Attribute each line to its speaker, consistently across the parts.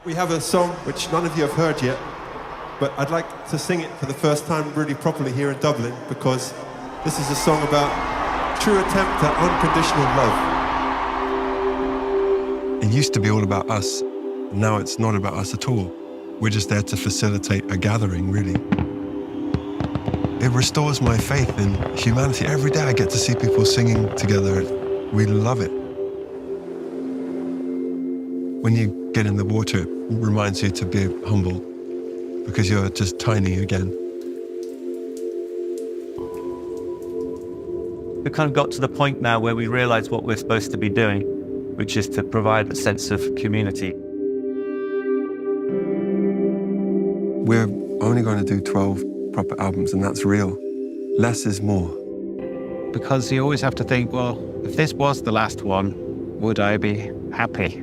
Speaker 1: We have a song which none of you have heard yet, but I'd like to sing it for the first time really properly here in Dublin, because this is a song about true attempt at unconditional love.
Speaker 2: It used to be all about us. Now it's not about us at all. We're just there to facilitate a gathering, really. It restores my faith in humanity. Every day I get to see people singing together. We love it. When you get in the water, it reminds you to be humble because you're just tiny again.
Speaker 3: We kind of got to the point now where we realize what we're supposed to be doing, which is to provide a sense of community.
Speaker 2: We're only going to do 12 proper albums, and that's real. Less is more.
Speaker 4: Because you always have to think, well, if this was the last one, would I be happy?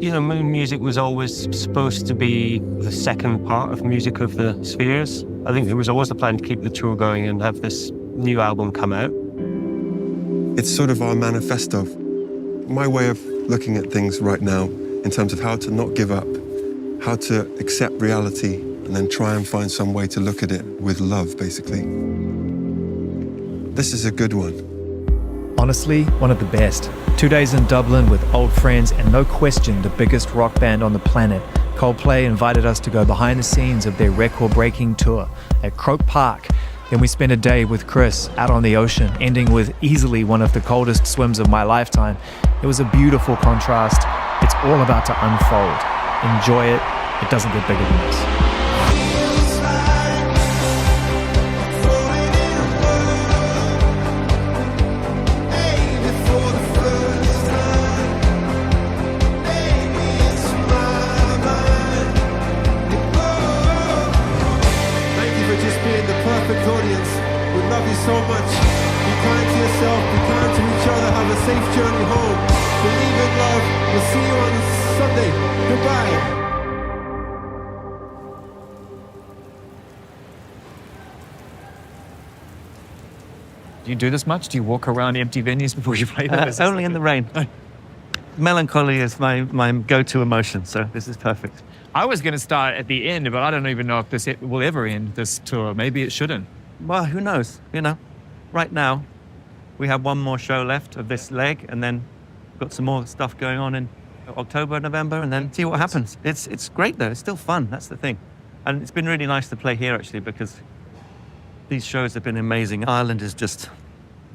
Speaker 4: You know, Moon Music was always supposed to be the second part of Music of the Spheres. I think there was always a plan to keep the tour going and have this new album come out.
Speaker 2: It's sort of our manifesto. My way of looking at things right now in terms of how to not give up, how to accept reality, and then try and find some way to look at it with love, basically. This is a good one.
Speaker 5: Honestly, one of the best. 2 days in Dublin with old friends and no question the biggest rock band on the planet. Coldplay invited us to go behind the scenes of their record-breaking tour at Croke Park. Then we spent a day with Chris out on the ocean, ending with easily one of the coldest swims of my lifetime. It was a beautiful contrast. It's all about to unfold. Enjoy it. It doesn't get bigger than this.
Speaker 1: So much. Be kind to yourself, be kind to each other, have a safe journey home. Believe in love. We'll see you on Sunday. Goodbye.
Speaker 5: Do you do this much? Do you walk around empty venues before you play them?
Speaker 3: Only in the rain. Melancholy is my go-to emotion, so this is perfect.
Speaker 5: I was going to start at the end, but I don't even know if this will ever end, this tour. Maybe it shouldn't.
Speaker 3: Well, who knows? You know, right now, we have one more show left of this leg, and then got some more stuff going on in October, November, and then see what happens. It's great though. It's still fun. That's the thing, and it's been really nice to play here actually because these shows have been amazing. Ireland is just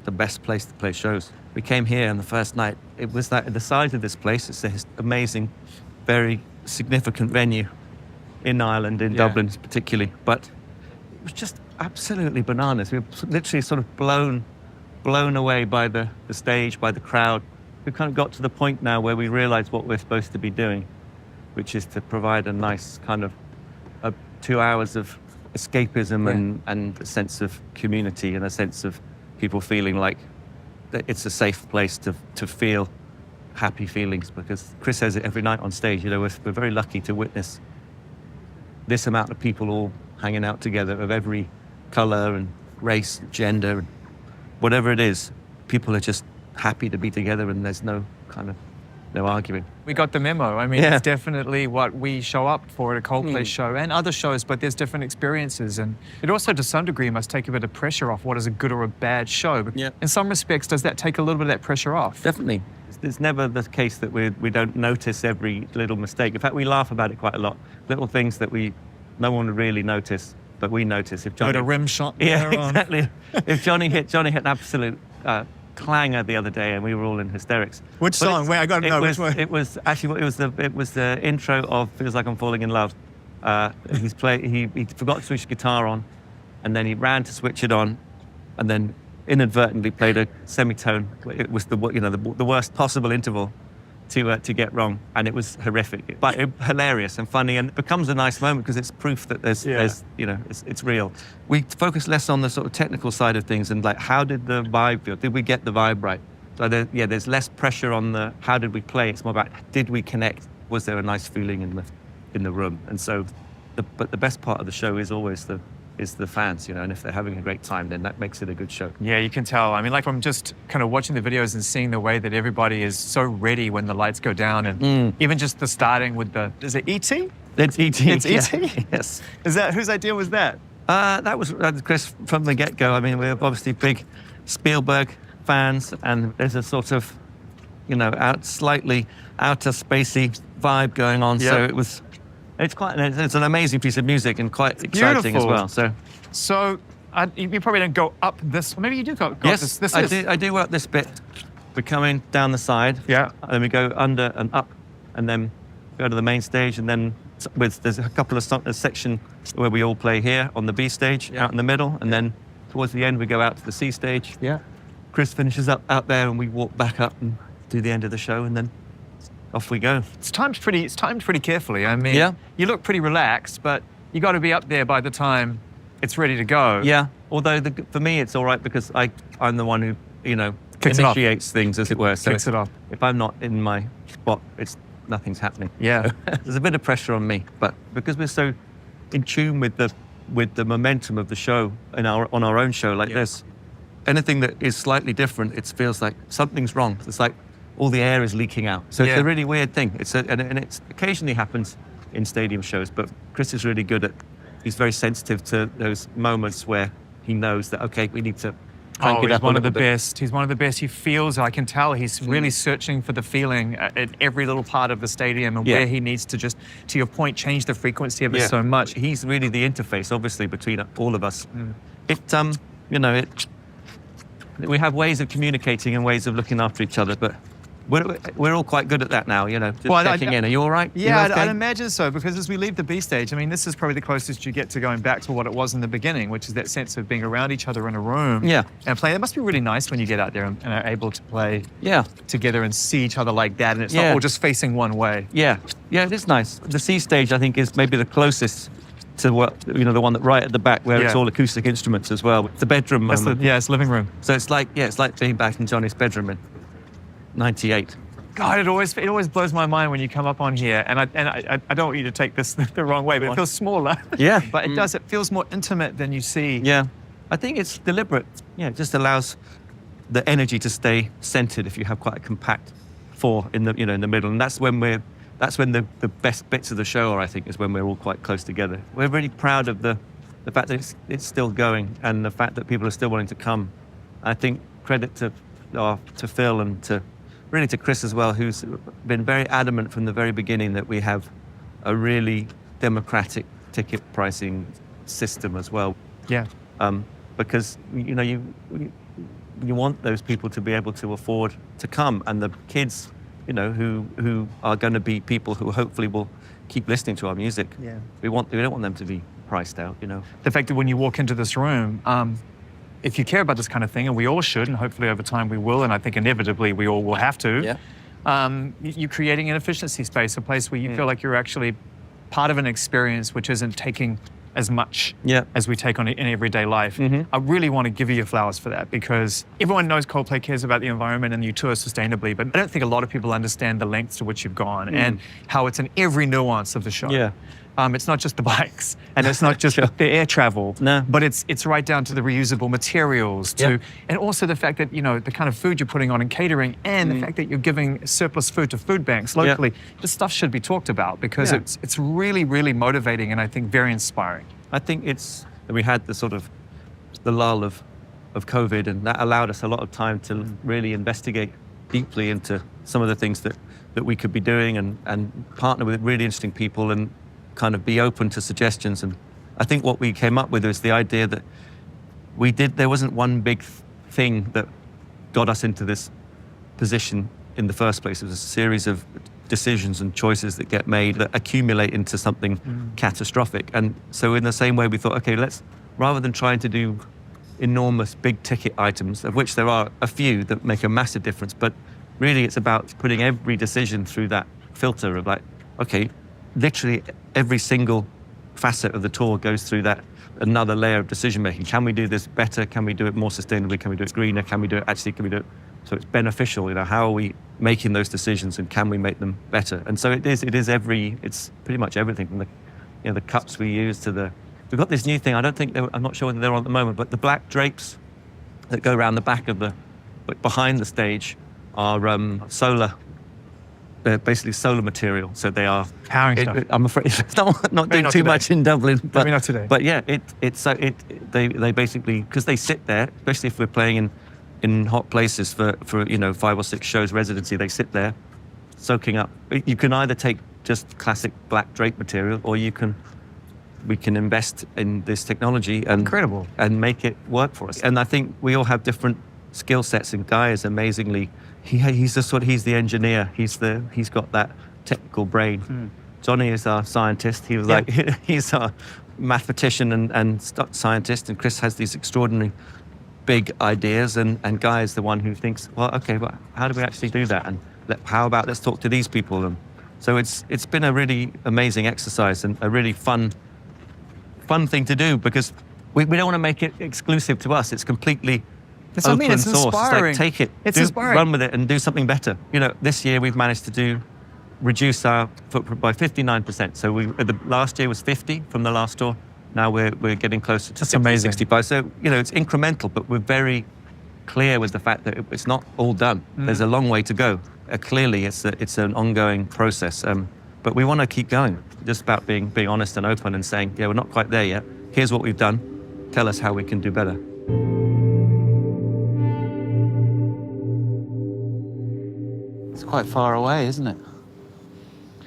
Speaker 3: the best place to play shows. We came here on the first night. It was the size of this place. It's an amazing, very significant venue in Ireland, in Dublin particularly, but it was just absolutely bananas. We were literally sort of blown away by the stage, by the crowd. We've kind of got to the point now where we realize what we're supposed to be doing, which is to provide a nice kind of 2 hours of escapism and a sense of community and a sense of people feeling like that it's a safe place to feel happy feelings, because Chris says it every night on stage. You know, we're very lucky to witness this amount of people all hanging out together of every color and race, gender, and whatever it is. People are just happy to be together, and there's no arguing.
Speaker 6: We got the memo. I mean, it's definitely what we show up for at a Coldplay show and other shows, but there's different experiences. And it also, to some degree, must take a bit of pressure off what is a good or a bad show. But in some respects, does that take a little bit of that pressure off?
Speaker 3: Definitely. It's never the case that we don't notice every little mistake. In fact, we laugh about it quite a lot. Little things that no one would really notice, but we notice. If Johnny,
Speaker 6: a rim shot.
Speaker 3: Yeah, exactly. If Johnny hit an absolute clanger the other day, and we were all in hysterics.
Speaker 6: Which song? Wait, I got to know which one.
Speaker 3: It was the intro of "Feels Like I'm Falling in Love." He forgot to switch the guitar on, and then he ran to switch it on, and then inadvertently played a semitone. It was the worst possible interval to get wrong, and it was horrific, but hilarious and funny, and it becomes a nice moment because it's proof that there's it's real. We focus less on the sort of technical side of things and like, how did the vibe feel? Did we get the vibe right? So there's less pressure on the how did we play. It's more about, did we connect? Was there a nice feeling in the room? And so but the best part of the show is always the is the fans, you know, and if they're having a great time, then that makes it a good show.
Speaker 6: Yeah, you can tell. I mean, like from just kind of watching the videos and seeing the way that everybody is so ready when the lights go down, and even just the starting with the, is it E.T.?
Speaker 3: It's E.T.
Speaker 6: It's E.T.?
Speaker 3: Yeah. Yes.
Speaker 6: Is that, whose idea was that?
Speaker 3: That was Chris from the get-go. I mean, we're obviously big Spielberg fans, and there's a sort of, you know, slightly outer spacey vibe going on. So it's an amazing piece of music and quite exciting as well.
Speaker 6: So you probably don't go up this, maybe you do go
Speaker 3: yes,
Speaker 6: this.
Speaker 3: I do up this bit. We're coming down the side.
Speaker 6: Yeah.
Speaker 3: And then we go under and up, and then go to the main stage, and then there's a couple of a section where we all play here on the B stage, out in the middle, and then towards the end we go out to the C stage.
Speaker 6: Yeah.
Speaker 3: Chris finishes up out there, and we walk back up and do the end of the show, and then off we go.
Speaker 6: It's timed pretty carefully. I mean, you look pretty relaxed, but you got to be up there by the time it's ready to go.
Speaker 3: Yeah. Although for me it's all right because I'm the one who, you know,
Speaker 6: Kicks
Speaker 3: initiates things, as it were. So
Speaker 6: Kicks it off.
Speaker 3: If I'm not in my spot, nothing's happening.
Speaker 6: Yeah.
Speaker 3: There's a bit of pressure on me, but because we're so in tune with the momentum of the show on our own show like this, anything that is slightly different, it feels like something's wrong. It's like all the air is leaking out. So it's a really weird thing. And it occasionally happens in stadium shows, but Chris is really good he's very sensitive to those moments where he knows that, okay, we need to crank it up.
Speaker 6: He's one of the best. He's one of the best. He feels, I can tell, he's really searching for the feeling at every little part of the stadium and where he needs to just, to your point, change the frequency of it so much.
Speaker 3: He's really the interface, obviously, between all of us. We have ways of communicating and ways of looking after each other, but we're all quite good at that now, you know, just checking in. Are you all right?
Speaker 6: Yeah,
Speaker 3: okay?
Speaker 6: I'd imagine so, because as we leave the B stage, I mean, this is probably the closest you get to going back to what it was in the beginning, which is that sense of being around each other in a room and playing. It must be really nice when you get out there and are able to play together and see each other like that, and it's not all just facing one way.
Speaker 3: Yeah, it is nice. The C stage, I think, is maybe the closest to what, you know, the one that right at the back where it's all acoustic instruments as well. The bedroom moment.
Speaker 6: It's living room.
Speaker 3: So it's like being back in Johnny's bedroom in '98.
Speaker 6: God, it always blows my mind when you come up on here, and I don't want you to take this the wrong way, but it feels smaller.
Speaker 3: Yeah.
Speaker 6: But it does. It feels more intimate than you see.
Speaker 3: Yeah. I think it's deliberate. Yeah, it just allows the energy to stay centered if you have quite a compact four in the middle, and that's when the best bits of the show are, I think, is when we're all quite close together. We're really proud of the fact that it's still going, and the fact that people are still wanting to come. I think credit to Phil and to Chris as well, who's been very adamant from the very beginning that we have a really democratic ticket pricing system as well.
Speaker 6: Yeah.
Speaker 3: Because you want those people to be able to afford to come, and the kids, you know, who are going to be people who hopefully will keep listening to our music.
Speaker 6: Yeah.
Speaker 3: We don't want them to be priced out, you know.
Speaker 6: The fact that when you walk into this room, if you care about this kind of thing, and we all should, and hopefully over time we will, and I think inevitably we all will have to, you're creating an efficiency space, a place where you feel like you're actually part of an experience which isn't taking as much as we take on in everyday life. I really want to give you your flowers for that, because everyone knows Coldplay cares about the environment and you tour sustainably, but I don't think a lot of people understand the lengths to which you've gone and how it's in every nuance of the show.
Speaker 3: Yeah.
Speaker 6: It's not just the bikes, and it's not just the air travel, but it's right down to the reusable materials, and also the fact that, you know, the kind of food you're putting on in catering, and the fact that you're giving surplus food to food banks locally. This stuff should be talked about, because it's really, really motivating, and I think very inspiring.
Speaker 3: I think we had the lull of COVID, and that allowed us a lot of time to really investigate deeply into some of the things that we could be doing, and partner with really interesting people and kind of be open to suggestions. And I think what we came up with was the idea that there wasn't one big thing that got us into this position in the first place. It was a series of decisions and choices that get made that accumulate into something catastrophic. And so in the same way, we thought, okay, rather than trying to do enormous big ticket items, of which there are a few that make a massive difference, but really it's about putting every decision through that filter of like, okay, literally every single facet of the tour goes through that another layer of decision making. Can we do this better? Can we do it more sustainably? Can we do it greener? Can we do it so it's beneficial? You know, how are we making those decisions, and can we make them better? And so it's pretty much everything from the cups we use to the we've got this new thing. I'm not sure whether they're on at the moment, but the black drapes that go around the back of behind the stage are solar. They're basically solar material, so they are
Speaker 6: Powering stuff.
Speaker 3: I'm afraid it's not doing
Speaker 6: not
Speaker 3: too
Speaker 6: today.
Speaker 3: much in Dublin, but
Speaker 6: Maybe not today.
Speaker 3: But yeah, they basically, because they sit there, especially if we're playing in hot places for 5 or 6 shows residency, they sit there soaking up. You can either take just classic black drape material, or we can invest in this technology
Speaker 6: Incredible.
Speaker 3: and make it work for us. And I think we all have different skill sets, and Guy is amazingly, he's the engineer. He's got that technical brain. Johnny is our scientist. He was he's our mathematician and scientist, and Chris has these extraordinary big ideas, and Guy is the one who thinks, well, okay, but how do we actually do that? And how about let's talk to these people? And so it's been a really amazing exercise and a really fun thing to do, because we don't want to make it exclusive to us. It's completely
Speaker 6: That's what I
Speaker 3: open
Speaker 6: mean. It's
Speaker 3: source.
Speaker 6: inspiring.
Speaker 3: It's like, take it,
Speaker 6: It's inspiring.
Speaker 3: run with it, and do something better. This year we've managed to reduce our footprint by 59%. So the last year was 50 from the last tour. Now we're getting closer to
Speaker 6: That's
Speaker 3: 60,
Speaker 6: amazing.
Speaker 3: 65. So it's incremental, but we're very clear with the fact that it's not all done. There's a long way to go. Clearly, it's an ongoing process. But we want to keep going. Just about being honest and open and saying, yeah, we're not quite there yet. Here's what we've done. Tell us how we can do better.
Speaker 7: It's quite far away, isn't it?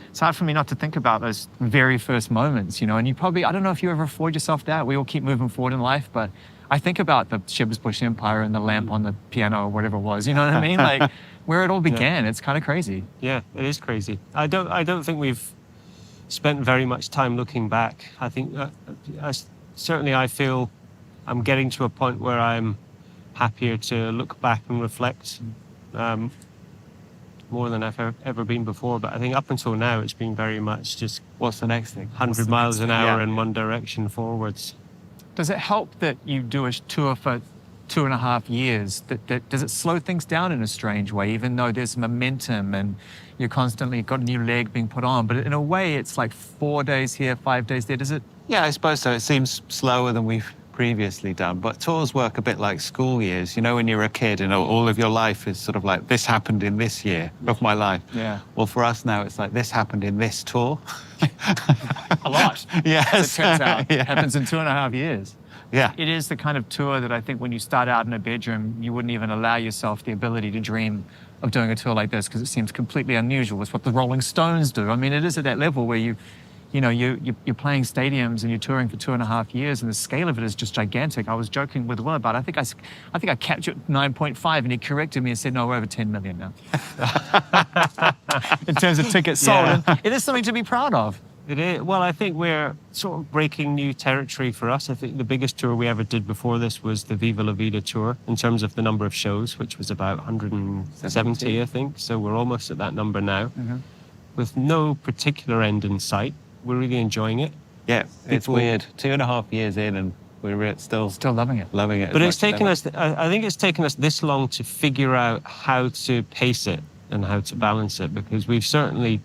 Speaker 6: It's hard for me not to think about those very first moments, and you probably, I don't know if you ever afford yourself that. We all keep moving forward in life, but I think about the Shepherd's Bush Empire and the lamp on the piano or whatever it was, you know what I mean? Like where it all began, it's kind of crazy.
Speaker 4: Yeah, it is crazy. I don't think we've spent very much time looking back. I think I feel I'm getting to a point where I'm happier to look back and reflect more than I've ever been before. But I think up until now, it's been very much just
Speaker 7: What's the next thing?
Speaker 4: 100 miles an hour in one direction forwards.
Speaker 6: Does it help that you do a tour for 2.5 years? Does it slow things down in a strange way, even though there's momentum and you're constantly got a new leg being put on? But in a way, it's like 4 days here, 5 days there. Does it?
Speaker 7: Yeah, I suppose so. It seems slower than we've previously done. But tours work a bit like school years. When you're a kid and all of your life is sort of like, this happened in this year of my life.
Speaker 6: Yeah.
Speaker 7: Well, for us now, it's like, this happened in this tour.
Speaker 6: A lot.
Speaker 7: Yes.
Speaker 6: It turns out.
Speaker 7: Yeah.
Speaker 6: It happens in 2.5 years.
Speaker 7: Yeah.
Speaker 6: It is the kind of tour that I think when you start out in a bedroom, you wouldn't even allow yourself the ability to dream of doing a tour like this, because it seems completely unusual. It's what the Rolling Stones do. I mean, it is at that level where you're playing stadiums and you're touring for 2.5 years, and the scale of it is just gigantic. I was joking with Will about it. I think I captured 9.5, and he corrected me and said, no, we're over 10 million now. In terms of tickets sold.
Speaker 4: Yeah.
Speaker 6: And it is something to be proud of.
Speaker 4: It is. Well, I think we're sort of breaking new territory for us. I think the biggest tour we ever did before this was the Viva La Vida tour in terms of the number of shows, which was about 170, I think. So we're almost at that number now. With no particular end in sight. We're really enjoying it.
Speaker 7: Yeah, it's weird. 2.5 years in and we're still
Speaker 6: loving it.
Speaker 7: Loving it.
Speaker 4: But it's taken us, I think it's taken us this long to figure out how to pace it and how to balance it, because we've certainly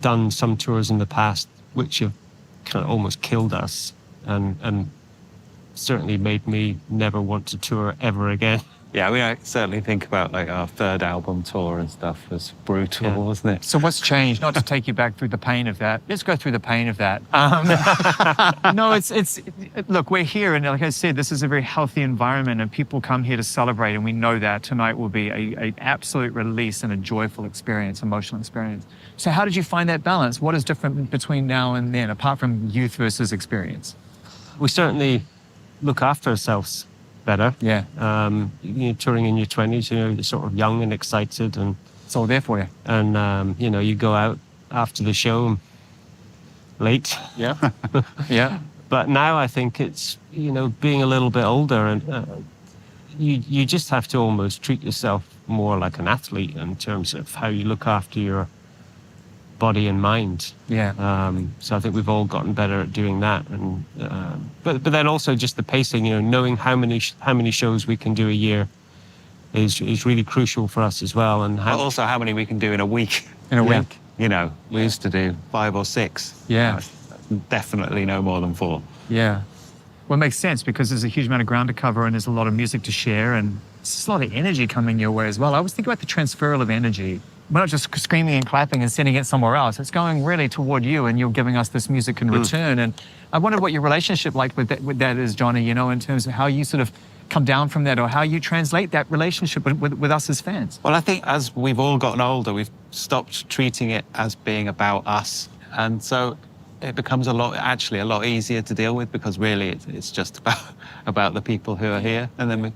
Speaker 4: done some tours in the past which have kind of almost killed us and certainly made me never want to tour ever again.
Speaker 7: Yeah, I certainly think about like our third album tour and stuff was brutal, wasn't it?
Speaker 6: So what's changed? Not to take you back through the pain of that. Let's go through the pain of that. No, it's look, we're here, and like I said, this is a very healthy environment, and people come here to celebrate, and we know that tonight will be a absolute release and a joyful experience, emotional experience. So how did you find that balance? What is different between now and then, apart from youth versus experience?
Speaker 4: We certainly look after ourselves better.
Speaker 6: Yeah.
Speaker 4: You're touring in your 20s, you're sort of young and excited, and
Speaker 6: It's all there for you.
Speaker 4: and you go out after the show late.
Speaker 6: Yeah. Yeah.
Speaker 4: But now I think it's being a little bit older, and you just have to almost treat yourself more like an athlete in terms of how you look after your body and mind.
Speaker 6: Yeah.
Speaker 4: So I think we've all gotten better at doing that, and but then also just the pacing. Knowing how many shows we can do a year is really crucial for us as well. And
Speaker 7: But also how many we can do in a week.
Speaker 6: In a week.
Speaker 7: We used to do 5 or 6.
Speaker 6: Yeah.
Speaker 7: definitely no more than 4.
Speaker 6: Yeah. Well, it makes sense because there's a huge amount of ground to cover and there's a lot of music to share and it's a lot of energy coming your way as well. I always think about the transfer of energy. We're not just screaming and clapping and sending it somewhere else. It's going really toward you and you're giving us this music in return. And I wondered what your relationship with that is, Johnny, you know, in terms of how you sort of come down from that or how you translate that relationship with us as fans.
Speaker 7: Well, I think as we've all gotten older, we've stopped treating it as being about us. And so it becomes a lot easier to deal with because really it's just about the people who are here. And then we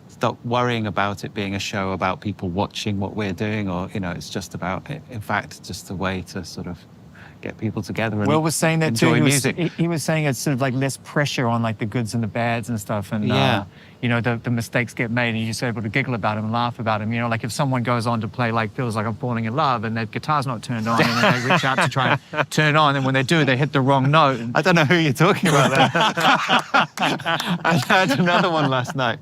Speaker 7: stop worrying about it being a show about people watching what we're doing or, you know, it's just about, in fact, just a way to sort of get people together and
Speaker 6: Will was saying that too.
Speaker 7: enjoy music.
Speaker 6: He was saying it's sort of like less pressure on like the goods and the bads and stuff. And, you know, the mistakes get made and you're just able to giggle about them and laugh about them. You know, like if someone goes on to play like Feels Like I'm Falling in Love and their guitar's not turned on and then they reach out to try and turn it on and when they do, they hit the wrong note.
Speaker 7: I don't know who you're talking about there. I had another one last night.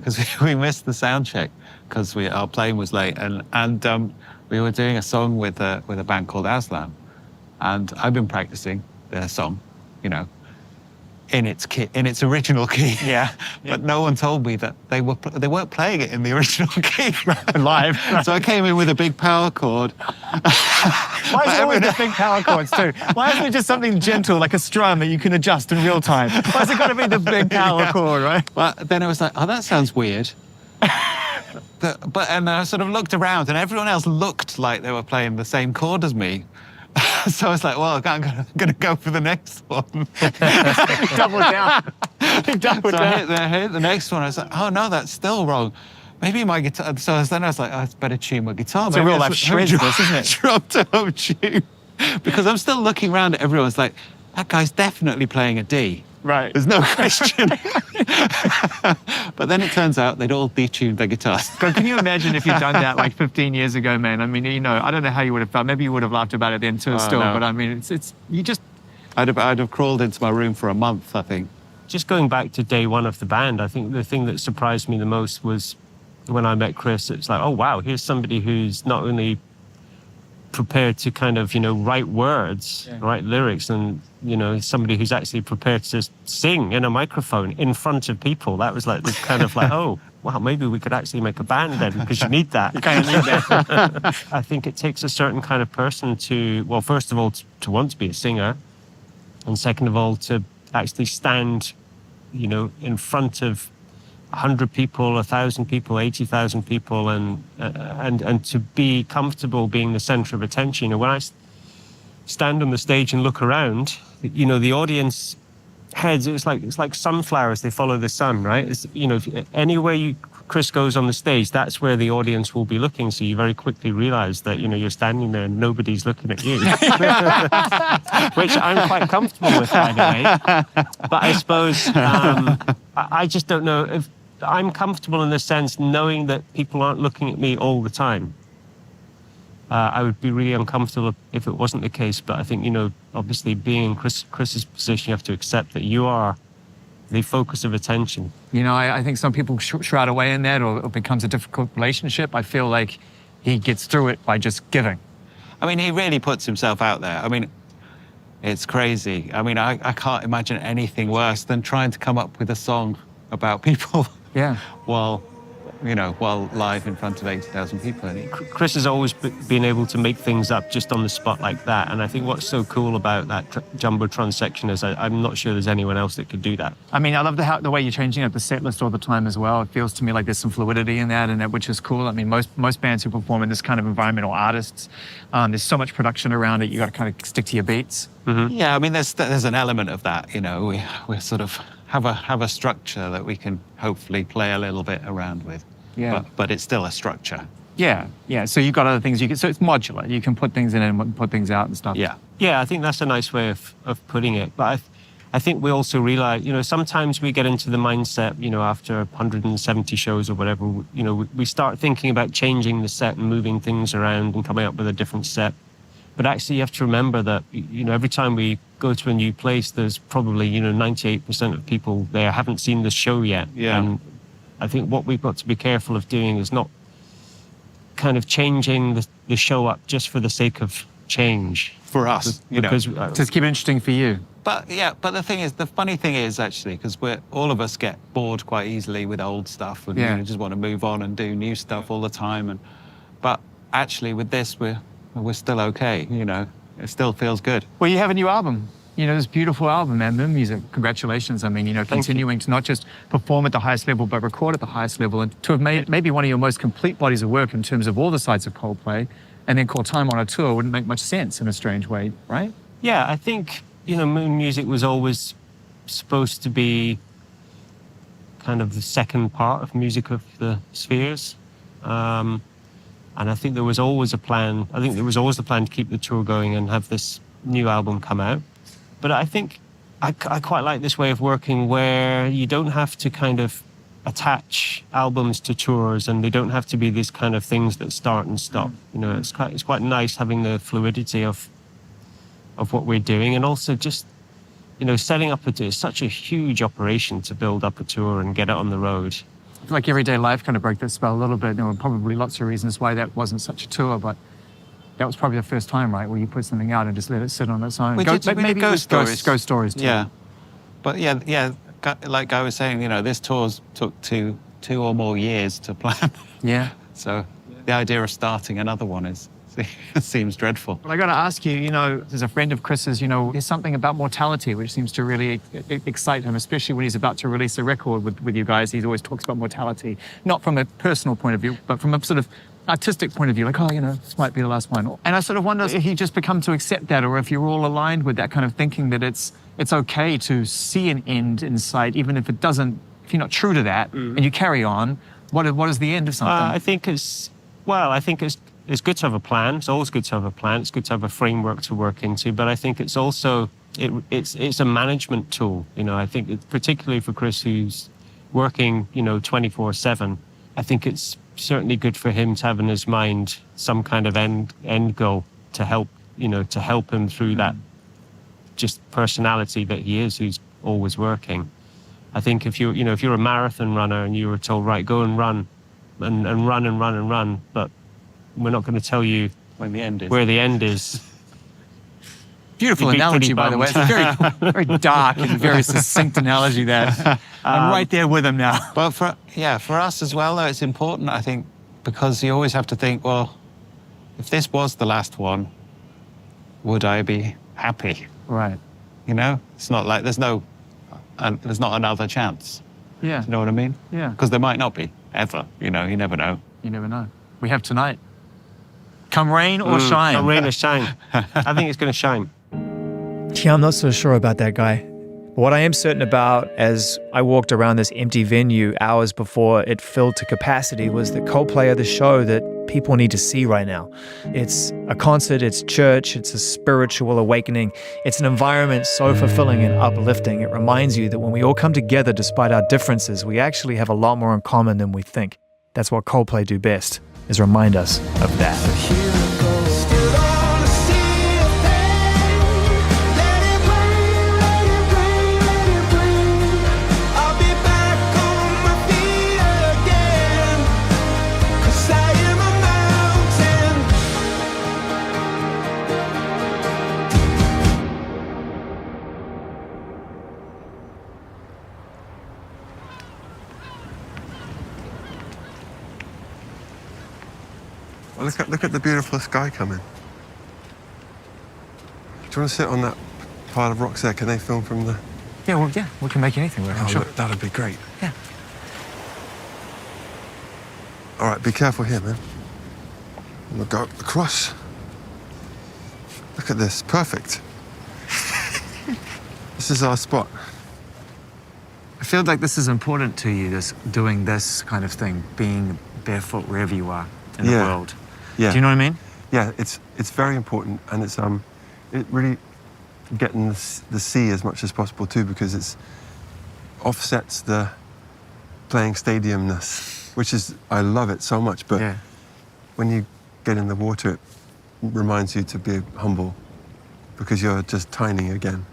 Speaker 7: Because we missed the sound check because our plane was late and we were doing a song with a band called Aslam, and I've been practicing their song, you know, in its original key.
Speaker 6: Yeah.
Speaker 7: But no one told me that they weren't playing it in the original key
Speaker 6: Live.
Speaker 7: So I came in with a big power chord.
Speaker 6: Why is it always the big power chords too? Why isn't it just something gentle like a strum that you can adjust in real time? Why has it got to be the big power chord, right?
Speaker 7: Well, then I was like, oh, that sounds weird. And I sort of looked around and everyone else looked like they were playing the same chord as me. So I was like, well, I'm going to go for the next one.
Speaker 6: Double down.
Speaker 7: I hit the next one. I was like, oh, no, that's still wrong. Maybe my guitar... So then I was like, oh, it's better tune my guitar.
Speaker 6: It's a real life shred, isn't it?
Speaker 7: Drop to home tune. Because I'm still looking around at everyone. It's like, that guy's definitely playing a D.
Speaker 6: Right.
Speaker 7: There's no question. But then it turns out they'd all detuned their guitars.
Speaker 6: God, can you imagine if you'd done that like 15 years ago, man? I mean, you know, I don't know how you would have felt. Maybe you would have laughed about it then too, still.
Speaker 7: No.
Speaker 6: But I mean, it's you just...
Speaker 7: I'd have crawled into my room for a month, I think.
Speaker 4: Just going back to day one of the band, I think the thing that surprised me the most was when I met Chris. It's like, oh, wow, here's somebody who's not only prepared to kind of, you know, write words, write lyrics, and, you know, somebody who's actually prepared to sing in a microphone in front of people. That was like this kind of like, oh, wow, maybe we could actually make a band then, because you need that.
Speaker 6: You kind of need that.
Speaker 4: I think it takes a certain kind of person to, well, first of all, to want to be a singer, and second of all, to actually stand, you know, in front of 100 people, 1,000 people, 80,000 people, and to be comfortable being the center of attention. You know, when I stand on the stage and look around, you know, the audience heads, it's like sunflowers, they follow the sun, right? It's, you know, anywhere Chris goes on the stage, that's where the audience will be looking. So you very quickly realize that, you know, you're standing there and nobody's looking at you. Which I'm quite comfortable with, by the way. But I suppose I just don't know if I'm comfortable in the sense knowing that people aren't looking at me all the time. I would be really uncomfortable if it wasn't the case. But I think, you know, obviously being in Chris's position, you have to accept that you are the focus of attention.
Speaker 6: You know, I think some people shroud away in that, or it becomes a difficult relationship. I feel like he gets through it by just giving.
Speaker 7: I mean, he really puts himself out there. I mean, it's crazy. I mean, I can't imagine anything worse than trying to come up with a song about people.
Speaker 6: Yeah.
Speaker 7: while live in front of 80,000 people.
Speaker 4: Chris has always been able to make things up just on the spot like that. And I think what's so cool about that Jumbotron section is I'm not sure there's anyone else that could do that.
Speaker 6: I mean, I love the way you're changing up the set list all the time as well. It feels to me like there's some fluidity in that, which is cool. I mean, most bands who perform in this kind of environment, or artists, there's so much production around it. You got to kind of stick to your beats.
Speaker 4: Mm-hmm.
Speaker 7: Yeah, I mean, there's an element of that. You know, we sort of have a structure that we can hopefully play a little bit around with.
Speaker 6: Yeah.
Speaker 7: But it's still a structure.
Speaker 6: Yeah. So you've got other things so it's modular. You can put things in and put things out and stuff.
Speaker 7: Yeah.
Speaker 4: Yeah, I think that's a nice way of putting it. But I think we also realize, you know, sometimes we get into the mindset, you know, after 170 shows or whatever, you know, we start thinking about changing the set and moving things around and coming up with a different set. But actually you have to remember that, you know, every time we go to a new place, there's probably, you know, 98% of people there haven't seen the show yet.
Speaker 7: Yeah.
Speaker 4: And I think what we've got to be careful of doing is not kind of changing the show up just for the sake of
Speaker 7: change for us, you know.
Speaker 6: Just keep it interesting for you.
Speaker 7: But the funny thing is actually, because all of us get bored quite easily with old stuff, and
Speaker 6: Yeah.
Speaker 7: you just want to move on and do new stuff all the time. But actually, with this, we're still okay. You know, it still feels good.
Speaker 6: Well, you have a new album. You know, this beautiful album, man, Moon Music. Congratulations. I mean, you know, continuing to not just perform at the highest level, but record at the highest level, and to have made maybe one of your most complete bodies of work in terms of all the sides of Coldplay, and then call time on a tour wouldn't make much sense in a strange way, right?
Speaker 4: Yeah, I think, you know, Moon Music was always supposed to be kind of the second part of Music of the Spheres. And I think there was always a plan. I think there was always the plan to keep the tour going and have this new album come out. But I think I quite like this way of working where you don't have to kind of attach albums to tours, and they don't have to be these kind of things that start and stop. You know, it's quite nice having the fluidity of what we're doing, and also just, you know, setting up it's such a huge operation to build up a tour and get it on the road.
Speaker 6: I feel like everyday life kind of broke that spell a little bit. There were probably lots of reasons why that wasn't such a tour, but that was probably the first time, right, where you put something out and just let it sit on its own.
Speaker 7: We did
Speaker 6: maybe
Speaker 7: Ghost Stories.
Speaker 6: Ghost Stories too.
Speaker 7: Yeah, but yeah, like I was saying, you know, this tour took two or more years to plan.
Speaker 6: Yeah.
Speaker 7: So the idea of starting another one seems dreadful.
Speaker 6: Well, I got to ask you, you know, as a friend of Chris's, you know, there's something about mortality which seems to really excite him, especially when he's about to release a record with you guys. He always talks about mortality, not from a personal point of view, but from a sort of artistic point of view, like, oh, you know, this might be the last one. And I sort of wonder if he just become to accept that, or if you're all aligned with that kind of thinking that it's okay to see an end in sight, even if it doesn't, if you're not true to that, and you carry on. What is the end of something?
Speaker 4: I think it's good to have a plan. It's always good to have a plan. It's good to have a framework to work into. But I think it's also it's a management tool. You know, I think particularly for Chris, who's working, you know, 24/7. I think it's certainly good for him to have in his mind some kind of end goal to help him through that just personality that he is, who's always working. I think if you're a marathon runner and you were told, right, go and run and run, but we're not going to tell you
Speaker 7: When the end is.
Speaker 4: where the end is.
Speaker 6: Beautiful
Speaker 4: You'd be
Speaker 6: analogy,
Speaker 4: pretty
Speaker 6: by the way. It's a very, very dark and very succinct analogy there. I'm right there with him now.
Speaker 7: But for us as well, though, it's important, I think, because you always have to think, well, if this was the last one, would I be happy?
Speaker 6: Right.
Speaker 7: You know, it's not like there's not another chance.
Speaker 6: Yeah.
Speaker 7: You know what I mean?
Speaker 6: Yeah.
Speaker 7: Because there might not be ever. You know, you never know.
Speaker 6: You never know. We have tonight. Come rain or shine.
Speaker 4: Come rain or shine. I think it's going to shine.
Speaker 5: Yeah, I'm not so sure about that guy. But what I am certain about, as I walked around this empty venue hours before it filled to capacity, was that Coldplay are the show that people need to see right now. It's a concert, it's church, it's a spiritual awakening. It's an environment so fulfilling and uplifting. It reminds you that when we all come together despite our differences, we actually have a lot more in common than we think. That's what Coldplay do best, is remind us of that.
Speaker 2: Well, look at the beautiful sky coming. Do you want to sit on that pile of rocks there? Can they film from the...
Speaker 6: Yeah, we can make anything work, I'm sure.
Speaker 2: Look, that'd be great.
Speaker 6: Yeah.
Speaker 2: All right, be careful here, man. We'll go across. Look at this, perfect. This is our spot.
Speaker 6: I feel like this is important to you, doing this kind of thing, being barefoot wherever you are in the world.
Speaker 2: Yeah.
Speaker 6: Do you know what I mean?
Speaker 2: Yeah, it's very important, and it's it really getting the sea as much as possible too, because it's offsets the playing stadiumness, which is, I love it so much, but when you get in the water, it reminds you to be humble, because you're just tiny again.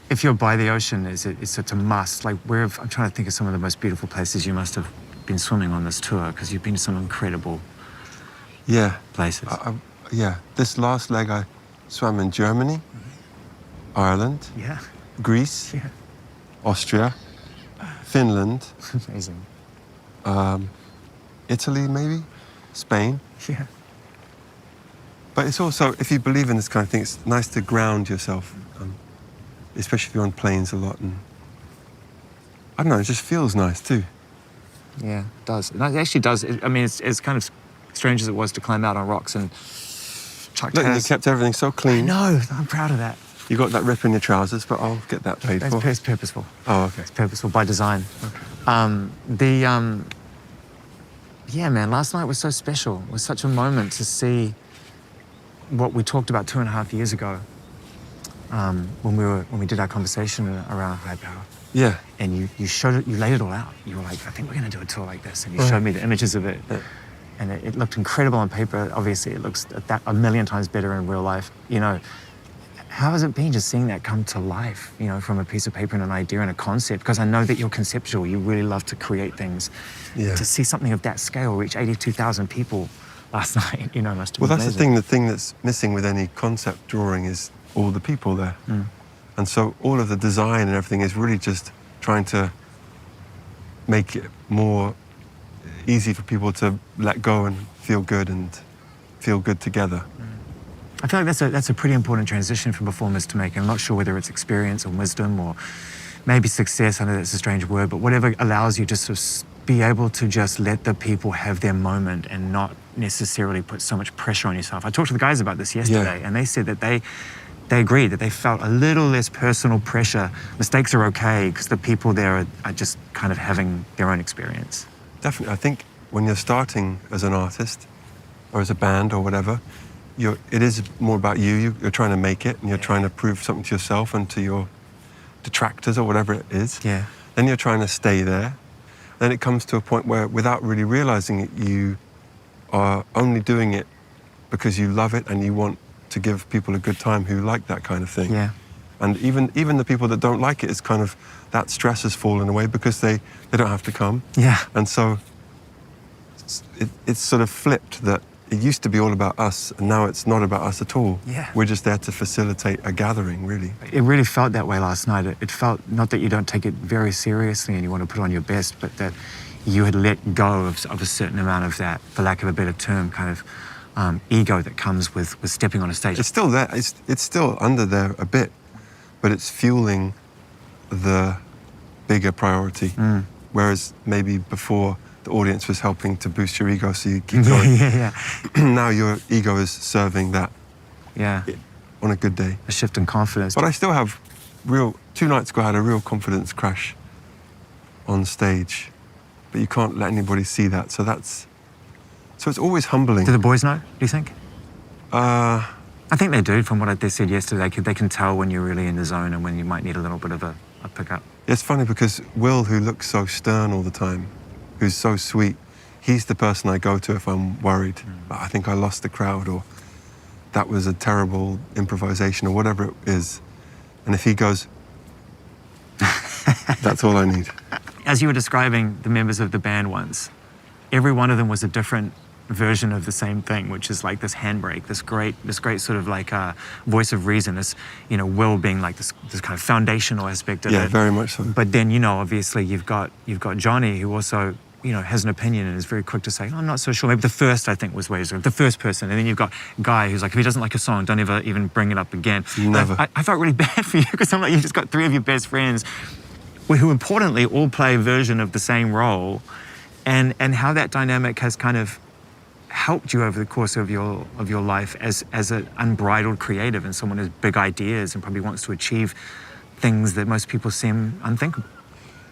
Speaker 6: If you're by the ocean, it's a must. Like, I'm trying to think of some of the most beautiful places you must have been swimming on this tour, because you've been to some incredible places.
Speaker 2: Yeah, this last leg, swam in Germany, Ireland,
Speaker 6: Yeah.
Speaker 2: Greece,
Speaker 6: Yeah.
Speaker 2: Austria, Finland,
Speaker 6: Amazing.
Speaker 2: Italy maybe, Spain.
Speaker 6: Yeah.
Speaker 2: But it's also, if you believe in this kind of thing, it's nice to ground yourself, especially if you're on planes a lot. And I don't know, it just feels nice too.
Speaker 6: Yeah, it does. It actually does. I mean, it's kind of strange as it was to climb out on rocks and Chuck
Speaker 2: Look, you
Speaker 6: Taylor's-
Speaker 2: kept everything so clean.
Speaker 6: No, I'm proud of that.
Speaker 2: You got that rip in your trousers, but I'll get that paid for.
Speaker 6: It's purposeful.
Speaker 2: Oh, okay.
Speaker 6: It's purposeful by design. Yeah, man, last night was so special. It was such a moment to see what we talked about 2.5 years ago when we did our conversation around high power.
Speaker 2: Yeah.
Speaker 6: And you showed it, you laid it all out. You were like, I think we're going to do a tour like this. And you showed me the images of it.
Speaker 2: Yeah.
Speaker 6: And it looked incredible on paper. Obviously, it looks a million times better in real life. You know, how has it been just seeing that come to life, you know, from a piece of paper and an idea and a concept? Because I know that you're conceptual. You really love to create things.
Speaker 2: Yeah.
Speaker 6: To see something of that scale reach 82,000 people last night, you know, must have
Speaker 2: Well,
Speaker 6: been
Speaker 2: that's
Speaker 6: amazing.
Speaker 2: the thing that's missing with any concept drawing is all the people there. And so all of the design and everything is really just trying to make it more easy for people to let go and feel good together.
Speaker 6: I feel like that's a pretty important transition for performers to make. I'm not sure whether it's experience or wisdom or maybe success. I know that's a strange word, but whatever allows you to sort of be able to just let the people have their moment and not necessarily put so much pressure on yourself. I talked to the guys about this yesterday, and they said that they agreed that they felt a little less personal pressure. Mistakes are okay because the people there are just kind of having their own experience.
Speaker 2: Definitely. I think when you're starting as an artist or as a band or whatever, it is more about you. You're trying to make it and you're trying to prove something to yourself and to your detractors or whatever it is.
Speaker 6: Yeah.
Speaker 2: Then you're trying to stay there. Then it comes to a point where, without really realizing it, you are only doing it because you love it and you want to give people a good time who like that kind of thing.
Speaker 6: Yeah.
Speaker 2: And even the people that don't like it, it's kind of that stress has fallen away because they don't have to come.
Speaker 6: Yeah.
Speaker 2: And so it's sort of flipped that it used to be all about us and now it's not about us at all.
Speaker 6: Yeah.
Speaker 2: We're just there to facilitate a gathering, really.
Speaker 6: It really felt that way last night. It felt not that you don't take it very seriously and you want to put on your best, but that you had let go of a certain amount of that, for lack of a better term, kind of ego that comes with stepping on a stage.
Speaker 2: It's still there. It's still under there a bit, but it's fueling the bigger priority. Whereas maybe before the audience was helping to boost your ego so you keep going.
Speaker 6: Yeah.
Speaker 2: Now your ego is serving that
Speaker 6: Yeah.
Speaker 2: on a good day.
Speaker 6: A shift in confidence.
Speaker 2: But I still have 2 nights ago I had a real confidence crash on stage. But you can't let anybody see that. So it's always humbling.
Speaker 6: Do the boys know, do you think?
Speaker 2: Uh,
Speaker 6: I think they do, from what they said yesterday. They can tell when you're really in the zone and when you might need a little bit of a pickup.
Speaker 2: It's funny because Will, who looks so stern all the time, who's so sweet, he's the person I go to if I'm worried. I think I lost the crowd or that was a terrible improvisation or whatever it is. And if he goes, that's all I need.
Speaker 6: As you were describing the members of the band once, every one of them was a different version of the same thing, which is like this handbrake, this great sort of like voice of reason, this, you know, Will being like this kind of foundational aspect of it.
Speaker 2: Yeah, very much so.
Speaker 6: But then, you know, obviously you've got Johnny, who also, you know, has an opinion and is very quick to say, I'm not so sure. Maybe the first, I think, was the first person. And then you've got Guy, who's like, if he doesn't like a song, don't ever even bring it up again.
Speaker 2: Never.
Speaker 6: I felt really bad for you because I'm like, you've just got 3 of your best friends who importantly all play a version of the same role, and how that dynamic has kind of helped you over the course of your life as an unbridled creative and someone who has big ideas and probably wants to achieve things that most people seem unthinkable.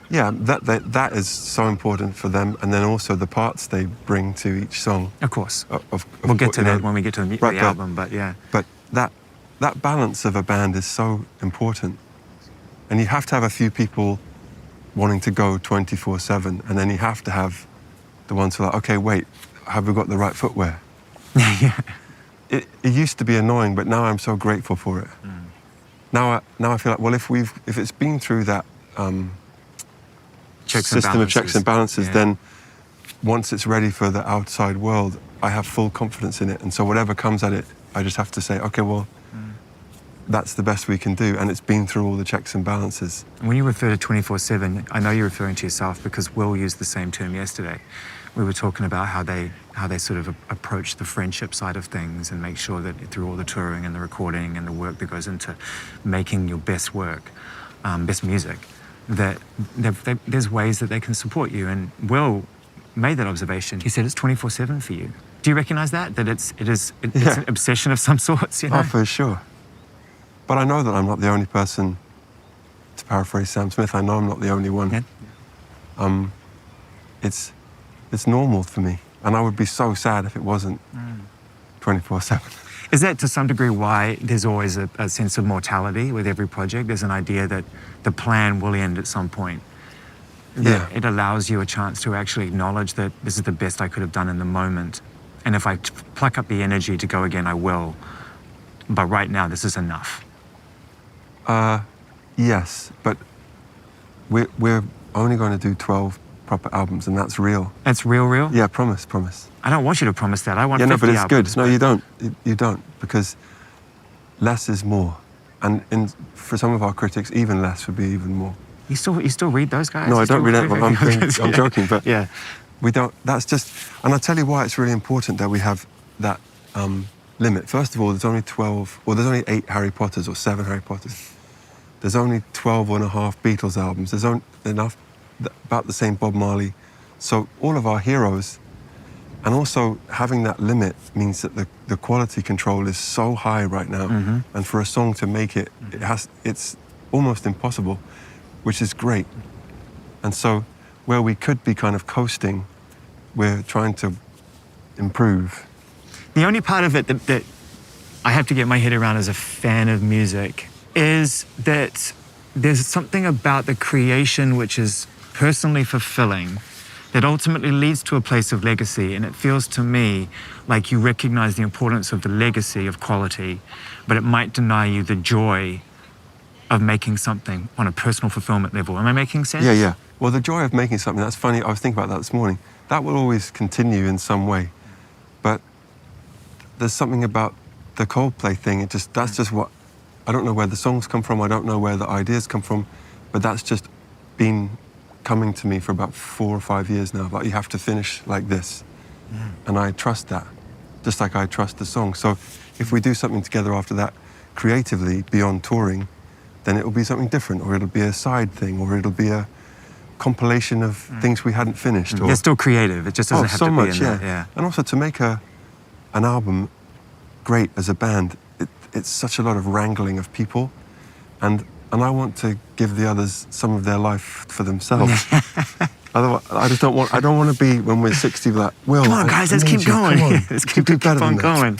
Speaker 2: Yeah, that is so important for them, and then also the parts they bring to each song.
Speaker 6: Of course.
Speaker 2: We'll
Speaker 6: get to that when we get to the album, but yeah.
Speaker 2: But that balance of a band is so important. And you have to have a few people wanting to go 24/7, and then you have to have the ones who are like, okay, wait, have we got the right footwear?
Speaker 6: Yeah.
Speaker 2: It used to be annoying, but now I'm so grateful for it. Now I feel like, well, if it's been through that system of checks and balances, then once it's ready for the outside world, I have full confidence in it. And so whatever comes at it, I just have to say, okay, well, that's the best we can do, and it's been through all the checks and balances.
Speaker 6: When you refer to 24/7, I know you're referring to yourself because Will used the same term yesterday. We were talking about how they sort of approach the friendship side of things and make sure that through all the touring and the recording and the work that goes into making your best work, best music, that there's ways that they can support you. And Will made that observation. He said it's 24/7 for you. Do you recognize that? That it's
Speaker 2: Yeah.
Speaker 6: an obsession of some sorts, you know?
Speaker 2: Oh, for sure. But I know that I'm not the only person, to paraphrase Sam Smith, I know I'm not the only one.
Speaker 6: Yeah.
Speaker 2: It's normal for me. And I would be so sad if it wasn't 24/7.
Speaker 6: Is that to some degree why there's always a sense of mortality with every project? There's an idea that the plan will end at some point.
Speaker 2: Yeah.
Speaker 6: It allows you a chance to actually acknowledge that this is the best I could have done in the moment. And if I pluck up the energy to go again, I will. But right now, this is enough.
Speaker 2: Yes, but we're only going to do 12 proper albums, and that's real.
Speaker 6: That's real?
Speaker 2: Yeah, promise.
Speaker 6: I don't want you to promise that. I want
Speaker 2: Yeah, no,
Speaker 6: 50
Speaker 2: but it's
Speaker 6: albums,
Speaker 2: good. No, you don't. You don't, because less is more. And for some of our critics, even less would be even more.
Speaker 6: You still read those guys?
Speaker 2: No,
Speaker 6: You
Speaker 2: I don't
Speaker 6: still
Speaker 2: read it. I'm joking, but
Speaker 6: yeah.
Speaker 2: we don't. That's just. And I'll tell you why it's really important that we have that limit. First of all, there's only 12, or there's only 8 Harry Potters or 7 Harry Potters. There's only 12 and a half Beatles albums. There's only enough, about the same Bob Marley. So all of our heroes, and also having that limit means that the quality control is so high right now.
Speaker 6: Mm-hmm.
Speaker 2: And for a song to make it, it's almost impossible, which is great. And so where we could be kind of coasting, we're trying to improve.
Speaker 6: The only part of it that I have to get my head around as a fan of music is that there's something about the creation which is personally fulfilling that ultimately leads to a place of legacy. And it feels to me like you recognize the importance of the legacy of quality, but it might deny you the joy of making something on a personal fulfillment level. Am I making sense?
Speaker 2: Yeah. Well, the joy of making something, that's funny. I was thinking about that this morning. That will always continue in some way. But there's something about the Coldplay thing. That's just what, I don't know where the songs come from. I don't know where the ideas come from, but that's just been coming to me for about 4 or 5 years now. Like, you have to finish like this. And I trust that, just like I trust the song. So if we do something together after that creatively beyond touring, then it'll be something different, or it'll be a side thing, or it'll be a compilation of things we hadn't finished. Or,
Speaker 6: They're still creative. It just doesn't have
Speaker 2: so
Speaker 6: to
Speaker 2: much,
Speaker 6: be in
Speaker 2: yeah.
Speaker 6: there. Yeah.
Speaker 2: And also to make an album great as a band, it's such a lot of wrangling of people, and I want to give the others some of their life for themselves. Otherwise, I don't want to be, when we're 60, like, Will,
Speaker 6: Come on, guys, let's
Speaker 2: I
Speaker 6: keep
Speaker 2: need you.
Speaker 6: going.
Speaker 2: Come on.
Speaker 6: Let's
Speaker 2: You can do better
Speaker 6: keep on
Speaker 2: than that.
Speaker 6: going.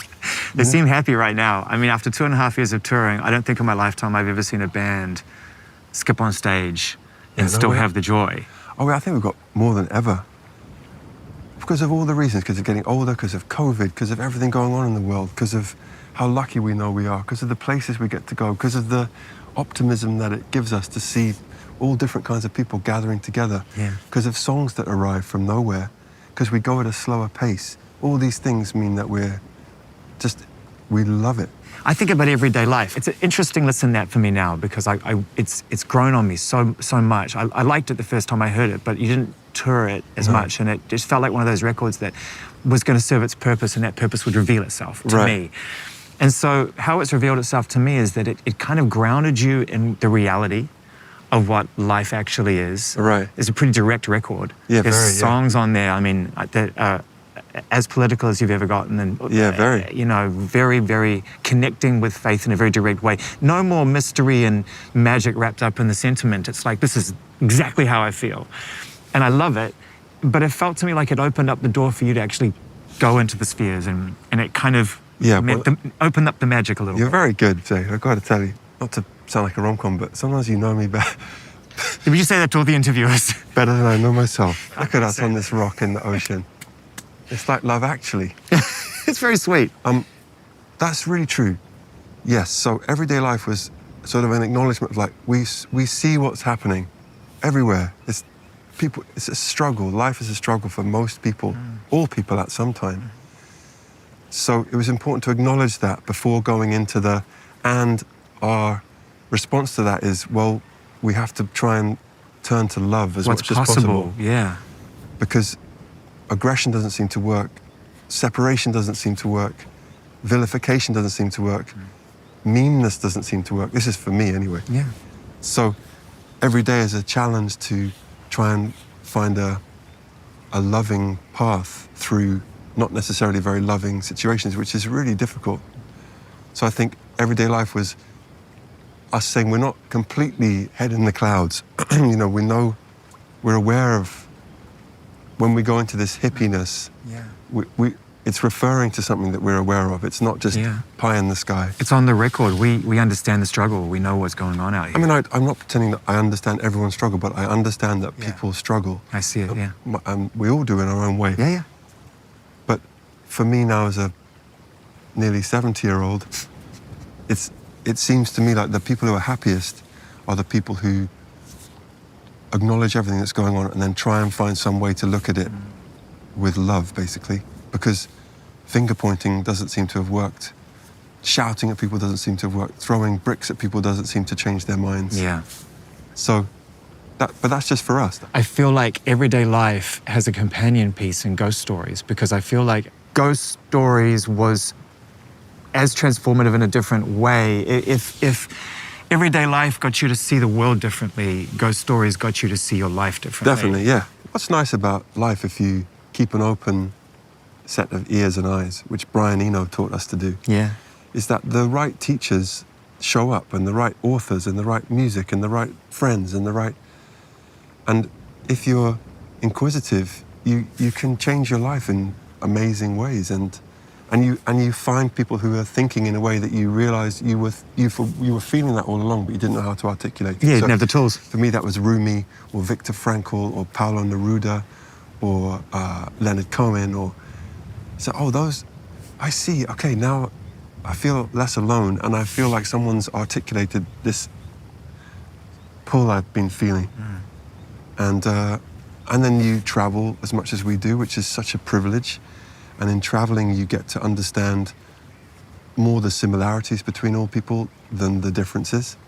Speaker 6: They seem happy right now. I mean, after 2.5 years of touring, I don't think in my lifetime I've ever seen a band skip on stage and
Speaker 2: no
Speaker 6: still
Speaker 2: way.
Speaker 6: have the joy.
Speaker 2: Oh, I think we've got more than ever. Because of all the reasons, because of getting older, because of COVID, because of everything going on in the world, because of how lucky we know we are, because of the places we get to go, because of the optimism that it gives us to see all different kinds of people gathering together, because of songs that arrive from nowhere, because we go at a slower pace. All these things mean that we love it.
Speaker 6: I think about everyday life. It's an interesting listen that for me now because it's grown on me so much. I liked it the first time I heard it, but you didn't tour it as much, and it just felt like one of those records that was going to serve its purpose, and that purpose would reveal itself to me. And so how it's revealed itself to me is that it kind of grounded you in the reality of what life actually is.
Speaker 2: Right.
Speaker 6: It's a pretty direct record.
Speaker 2: Yeah,
Speaker 6: There's
Speaker 2: very,
Speaker 6: songs on there, I mean, that are as political as you've ever gotten, and
Speaker 2: very.
Speaker 6: you know, very, very connecting with faith in a very direct way. No more mystery and magic wrapped up in the sentiment. It's like, this is exactly how I feel. And I love it, but it felt to me like it opened up the door for you to actually go into the spheres, and it kind of opened up the magic a little
Speaker 2: You're
Speaker 6: bit.
Speaker 2: very good, Jay. I've got to tell you, not to sound like a rom-com, but sometimes you know me better.
Speaker 6: Did you say that to all the interviewers?
Speaker 2: Better than I know myself. Look at us on this rock in the ocean. It's like Love Actually.
Speaker 6: It's very sweet.
Speaker 2: That's really true. Yes, so everyday life was sort of an acknowledgement of like, we see what's happening everywhere. It's a struggle. Life is a struggle for most people, all people at some time. So it was important to acknowledge that before going into and our response to that is, well, we have to try and turn to love as much as possible.
Speaker 6: Yeah.
Speaker 2: Because aggression doesn't seem to work, separation doesn't seem to work, vilification doesn't seem to work, meanness doesn't seem to work. This is for me anyway.
Speaker 6: Yeah.
Speaker 2: So every day is a challenge to try and find a loving path through not necessarily very loving situations, which is really difficult. So I think everyday life was us saying we're not completely head in the clouds. You know, we're aware of when we go into this hippiness, it's referring to something that we're aware of. It's not just pie in the sky.
Speaker 6: It's on the record. We understand the struggle. We know what's going on out here.
Speaker 2: I mean, I'm not pretending that I understand everyone's struggle, but I understand that people struggle.
Speaker 6: I see it, yeah.
Speaker 2: And we all do in our own way.
Speaker 6: Yeah.
Speaker 2: But for me now as a nearly 70-year-old, it seems to me like the people who are happiest are the people who acknowledge everything that's going on and then try and find some way to look at it with love, basically. Because finger pointing doesn't seem to have worked. Shouting at people doesn't seem to have worked. Throwing bricks at people doesn't seem to change their minds.
Speaker 6: Yeah.
Speaker 2: So, but that's just for us.
Speaker 6: I feel like everyday life has a companion piece in ghost stories, because I feel like ghost stories was as transformative in a different way. If everyday life got you to see the world differently, ghost stories got you to see your life differently.
Speaker 2: Definitely, yeah. What's nice about life, if you keep an open set of ears and eyes, which Brian Eno taught us to do, is that the right teachers show up, and the right authors, and the right music, and the right friends, and if you're inquisitive, you can change your life in amazing ways, and you find people who are thinking in a way that you realize you were feeling that all along, but you didn't know how to articulate it.
Speaker 6: Yeah, you didn't have the tools.
Speaker 2: For me, that was Rumi, or Viktor Frankl, or Paulo Neruda, or Leonard Cohen, or so. Oh, those, I see. Okay, now I feel less alone, and I feel like someone's articulated this pull I've been feeling, and then you travel as much as we do, which is such a privilege. And in traveling, you get to understand more the similarities between all people than the differences,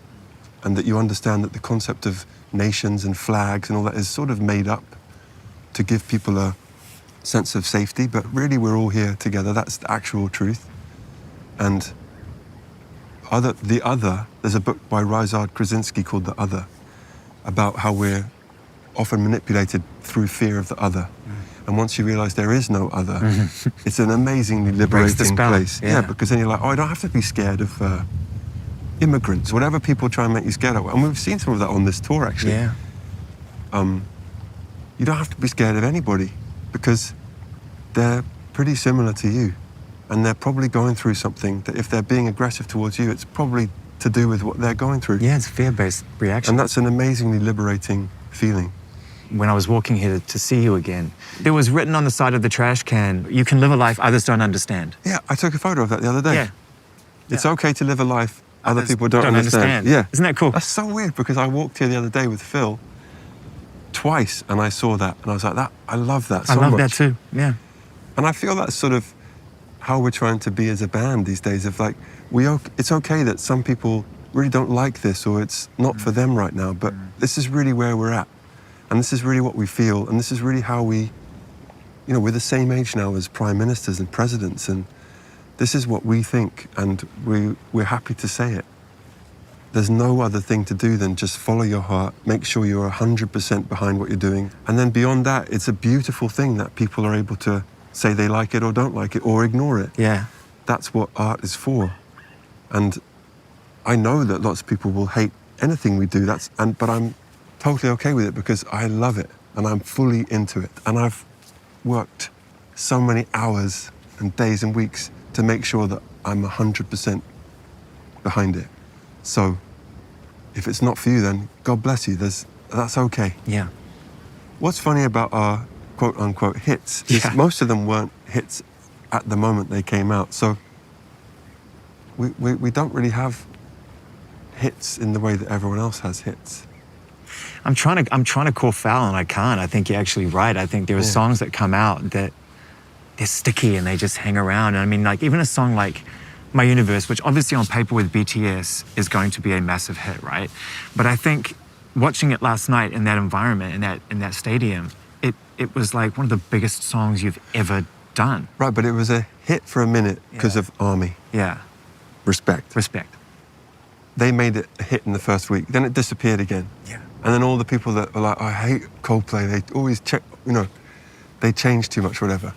Speaker 2: and that you understand that the concept of nations and flags and all that is sort of made up to give people a sense of safety, but really we're all here together. That's the actual truth. And there's a book by Ryszard Krasinski called The Other, about how we're often manipulated through fear of the other. And once you realize there is no other, it's an amazingly liberating place. Yeah, because then you're like, oh, I don't have to be scared of immigrants, whatever people try and make you scared of. And we've seen some of that on this tour, actually.
Speaker 6: Yeah.
Speaker 2: You don't have to be scared of anybody, because they're pretty similar to you. And they're probably going through something that if they're being aggressive towards you, it's probably to do with what they're going through.
Speaker 6: Yeah, it's a fear-based reaction.
Speaker 2: And that's an amazingly liberating feeling.
Speaker 6: When I was walking here to see you again, there was written on the side of the trash can, you can live a life others don't understand.
Speaker 2: Yeah, I took a photo of that the other day.
Speaker 6: Yeah.
Speaker 2: It's okay to live a life other people don't understand. Yeah.
Speaker 6: Isn't that cool?
Speaker 2: That's so weird, because I walked here the other day with Phil twice, and I saw that, and I was like, I love that so much.
Speaker 6: I love that too, yeah.
Speaker 2: And I feel that's sort of how we're trying to be as a band these days, of like, it's okay that some people really don't like this, or it's not for them right now, but this is really where we're at. And this is really what we feel, and this is really how we're the same age now as prime ministers and presidents, and this is what we think, and we're happy to say it. There's no other thing to do than just follow your heart, make sure you're 100% behind what you're doing, and then beyond that, it's a beautiful thing that people are able to say they like it or don't like it, or ignore it.
Speaker 6: Yeah.
Speaker 2: That's what art is for. And I know that lots of people will hate anything we do, but I'm totally okay with it, because I love it and I'm fully into it. And I've worked so many hours and days and weeks to make sure that I'm 100% behind it. So if it's not for you, then God bless you. That's okay.
Speaker 6: Yeah.
Speaker 2: What's funny about our quote unquote hits is most of them weren't hits at the moment they came out. So we don't really have hits in the way that everyone else has hits.
Speaker 6: I'm trying to call foul, and I can't. I think you're actually right. I think there are songs that come out that they're sticky and they just hang around. And I mean, like even a song like My Universe, which obviously on paper with BTS is going to be a massive hit, right? But I think watching it last night in that environment, in that stadium, it was like one of the biggest songs you've ever done.
Speaker 2: Right, but it was a hit for a minute because of Army.
Speaker 6: Yeah.
Speaker 2: Respect.
Speaker 6: Respect.
Speaker 2: They made it a hit in the first week, then it disappeared again.
Speaker 6: Yeah.
Speaker 2: And then all the people that were like, I hate Coldplay, they always check, they change too much, whatever.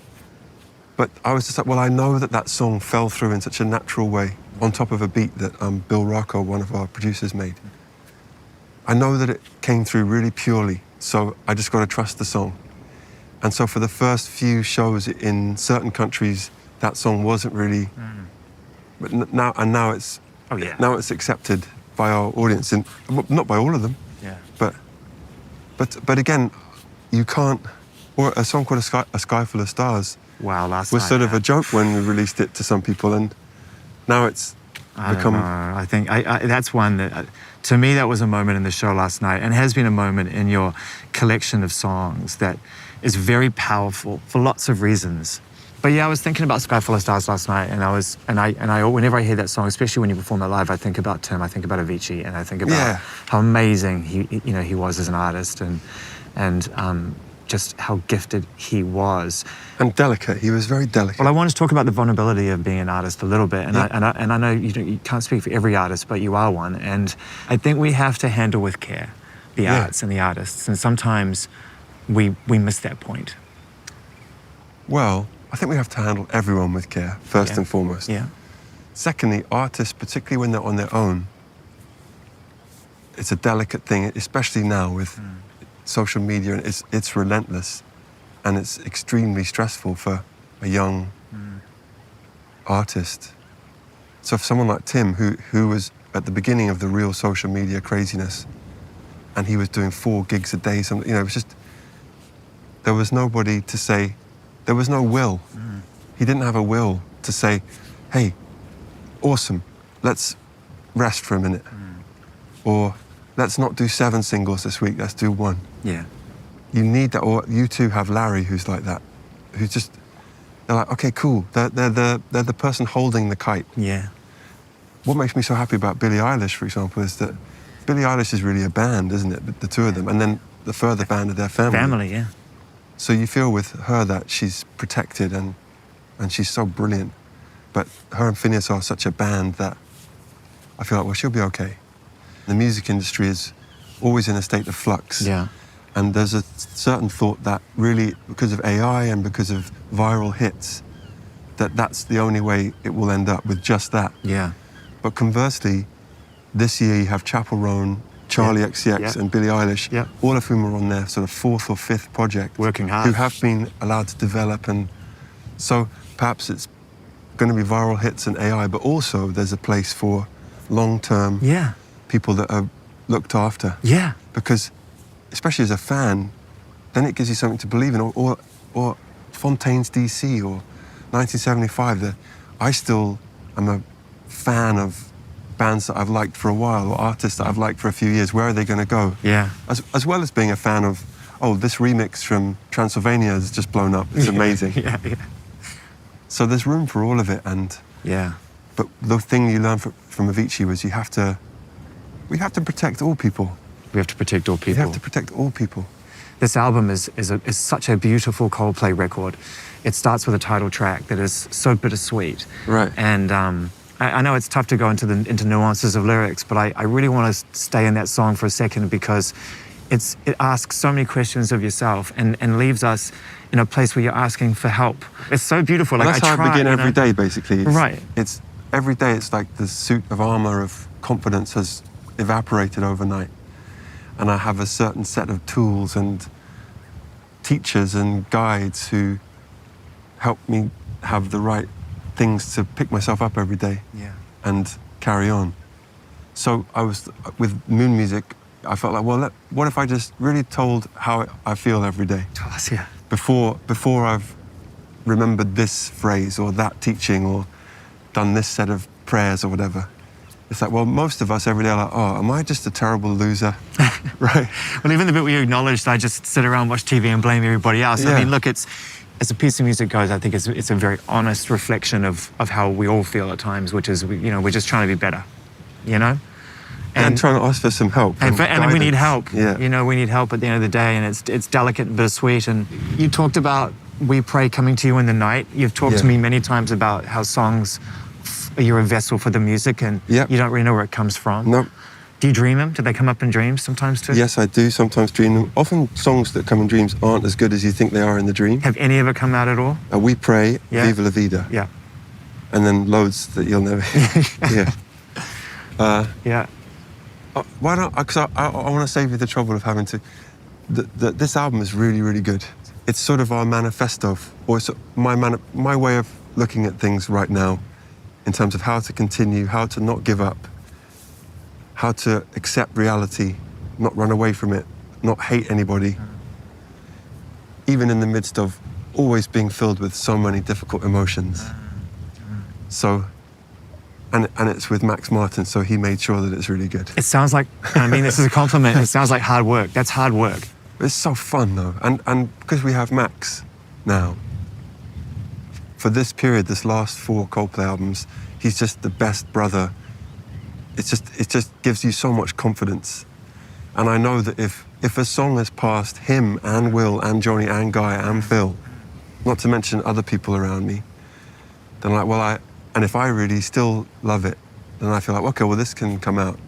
Speaker 2: But I was just like, well, I know that song fell through in such a natural way on top of a beat that Bill Rocco, one of our producers, made. I know that it came through really purely, so I just got to trust the song. And so for the first few shows in certain countries, that song wasn't really. But now it's.
Speaker 6: Oh yeah.
Speaker 2: Now it's accepted by our audience, and not by all of them.
Speaker 6: Yeah.
Speaker 2: But again, you can't. Or a song called A Sky Full of Stars.
Speaker 6: Wow, last
Speaker 2: was
Speaker 6: night,
Speaker 2: sort of a joke when we released it to some people, and now it's become.
Speaker 6: I think that's one that, to me, that was a moment in the show last night, and has been a moment in your collection of songs that is very powerful for lots of reasons. But yeah, I was thinking about Sky Full of Stars last night, and I whenever I hear that song, especially when you perform it live, I think about Tim, I think about Avicii, and I think about how amazing he was as an artist, and just how gifted he was.
Speaker 2: And delicate. He was very delicate.
Speaker 6: Well, I want to talk about the vulnerability of being an artist a little bit, and I know you can't speak for every artist, but you are one, and I think we have to handle with care the arts and the artists, and sometimes we miss that point.
Speaker 2: Well, I think we have to handle everyone with care, first and foremost.
Speaker 6: Yeah.
Speaker 2: Secondly, artists, particularly when they're on their own, it's a delicate thing, especially now with social media, and it's relentless, and it's extremely stressful for a young artist. So for someone like Tim, who was at the beginning of the real social media craziness, and he was doing 4 gigs a day, it was just, there was nobody to say, there was no will. He didn't have a will to say, hey, awesome, let's rest for a minute. Or let's not do 7 singles this week, let's do 1.
Speaker 6: Yeah.
Speaker 2: You need that, or you two have Larry who's like that, who's just, they're like, okay, cool, they're the person holding the kite.
Speaker 6: Yeah.
Speaker 2: What makes me so happy about Billie Eilish, for example, is that Billie Eilish is really a band, isn't it? The two of them, and then the further band of their family.
Speaker 6: Family, yeah.
Speaker 2: So you feel with her that she's protected and she's so brilliant. But her and Phineas are such a band that I feel like, well, she'll be okay. The music industry is always in a state of flux.
Speaker 6: Yeah.
Speaker 2: And there's a certain thought that really, because of AI and because of viral hits, that's the only way it will end up, with just that.
Speaker 6: Yeah.
Speaker 2: But conversely, this year you have Chapel Roan, Charlie XCX and Billie Eilish, all of whom are on their sort of 4th or 5th project.
Speaker 6: Working hard.
Speaker 2: Who have been allowed to develop, and so perhaps it's going to be viral hits and AI, but also there's a place for long-term people that are looked after.
Speaker 6: Yeah.
Speaker 2: Because, especially as a fan, then it gives you something to believe in, or Fontaine's DC, or 1975. I still am a fan of bands that I've liked for a while, or artists that I've liked for a few years. Where are they going to go?
Speaker 6: Yeah.
Speaker 2: As well as being a fan of, this remix from Transylvania has just blown up. It's amazing.
Speaker 6: yeah.
Speaker 2: So there's room for all of it, and but the thing you learn from Avicii was we have to protect all people.
Speaker 6: We have to protect all people.
Speaker 2: We have to protect all people.
Speaker 6: This album is such a beautiful Coldplay record. It starts with a title track that is so bittersweet.
Speaker 2: Right.
Speaker 6: And I know it's tough to go into nuances of lyrics, but I really want to stay in that song for a second, because it asks so many questions of yourself and leaves us in a place where you're asking for help. It's so beautiful.
Speaker 2: Like, that's how I begin every day, basically.
Speaker 6: Right.
Speaker 2: It's every day. It's like the suit of armor of confidence has evaporated overnight, and I have a certain set of tools and teachers and guides who help me have the right things to pick myself up every day and carry on. So I was, with Moon Music, I felt like, well, what if I just really told how I feel every day? Before I've remembered this phrase or that teaching or done this set of prayers or whatever. It's like, well, most of us every day are like, oh, am I just a terrible loser? Right?
Speaker 6: Well, even the bit where you acknowledged I just sit around, watch TV and blame everybody else.
Speaker 2: Yeah.
Speaker 6: I mean, look, as a piece of music goes, I think it's a very honest reflection of how we all feel at times, which is, we're just trying to be better,
Speaker 2: And trying to ask for some help.
Speaker 6: And we need help.
Speaker 2: Yeah.
Speaker 6: We need help at the end of the day, and it's delicate and bittersweet. And you talked about We Pray coming to you in the night. You've talked to me many times about how songs, you're a vessel for the music, and you don't really know where it comes from.
Speaker 2: No.
Speaker 6: Do you dream them? Do they come up in dreams sometimes too?
Speaker 2: Yes, I do sometimes dream them. Often songs that come in dreams aren't as good as you think they are in the dream.
Speaker 6: Have any ever come out at all?
Speaker 2: We Pray, Viva la Vida.
Speaker 6: Yeah.
Speaker 2: And then loads that you'll never hear.
Speaker 6: Yeah.
Speaker 2: Why not? Because I want to save you the trouble of having to. This album is really, really good. It's sort of our manifesto, or it's my way of looking at things right now, in terms of how to continue, how to not give up, how to accept reality, not run away from it, not hate anybody, even in the midst of always being filled with so many difficult emotions. So. And it's with Max Martin, so he made sure that it's really good.
Speaker 6: It sounds like, this is a compliment, it sounds like hard work. That's hard work.
Speaker 2: It's so fun though, and because we have Max now, for this period, this last 4 Coldplay albums, he's just the best brother. It just gives you so much confidence. And I know that if a song has passed him and Will and Johnny and Guy and Phil, not to mention other people around me, then and if I really still love it, then I feel like, okay, well, this can come out.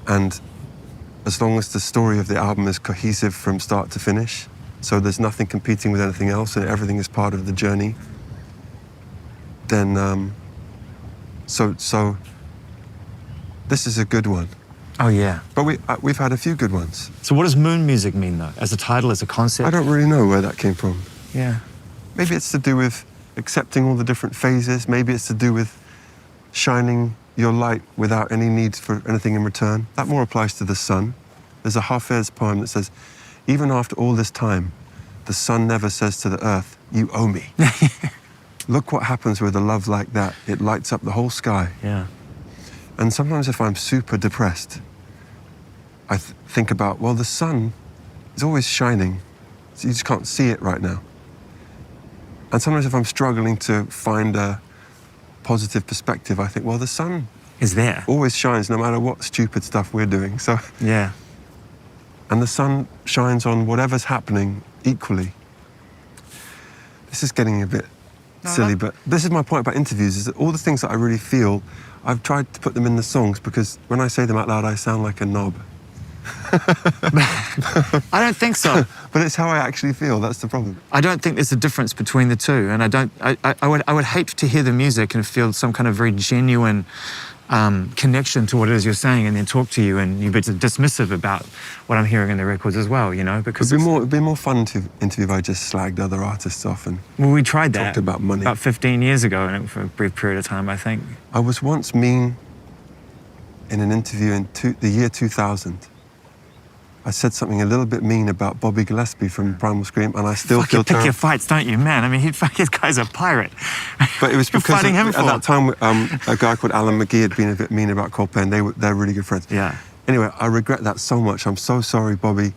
Speaker 2: And as long as the story of the album is cohesive from start to finish, so there's nothing competing with anything else and everything is part of the journey, then, so this is a good one.
Speaker 6: Oh, yeah.
Speaker 2: But we've had a few good ones.
Speaker 6: So what does moon music mean, though? As a title, as a concept?
Speaker 2: I don't really know where that came from.
Speaker 6: Yeah.
Speaker 2: Maybe it's to do with accepting all the different phases. Maybe it's to do with shining your light without any need for anything in return. That more applies to the sun. There's a Hafez poem that says, even after all this time, the sun never says to the earth, you owe me. Look what happens with a love like that. It lights up the whole sky.
Speaker 6: Yeah.
Speaker 2: And sometimes if I'm super depressed, I think about, well, the sun is always shining. So you just can't see it right now. And sometimes if I'm struggling to find a positive perspective, I think, well, the sun
Speaker 6: is there.
Speaker 2: Always shines no matter what stupid stuff we're doing. So
Speaker 6: yeah.
Speaker 2: And the sun shines on whatever's happening equally. This is getting a bit silly, but this is my point about interviews, is that all the things that I really feel, I've tried to put them in the songs, because when I say them out loud, I sound like a knob.
Speaker 6: I don't think so.
Speaker 2: But it's how I actually feel, that's the problem.
Speaker 6: I don't think there's a difference between the two, and I would hate to hear the music and feel some kind of very genuine connection to what it is you're saying, and then talk to you and you'd be dismissive about what I'm hearing in the records as well, you know, because
Speaker 2: it'd be more fun to interview if I just slagged other artists off and
Speaker 6: we tried that.
Speaker 2: Talked about money.
Speaker 6: About 15 years ago, and for a brief period of time, I think.
Speaker 2: I was once mean in an interview in the year 2000. I said something a little bit mean about Bobby Gillespie from Primal Scream, and I still feel
Speaker 6: terrible. You pick your fights, don't you, man? I mean, this guy's a pirate.
Speaker 2: But it was because
Speaker 6: at
Speaker 2: that time, a guy called Alan McGee had been a bit mean about Coldplay, and they're really good friends.
Speaker 6: Yeah.
Speaker 2: Anyway, I regret that so much. I'm so sorry, Bobby.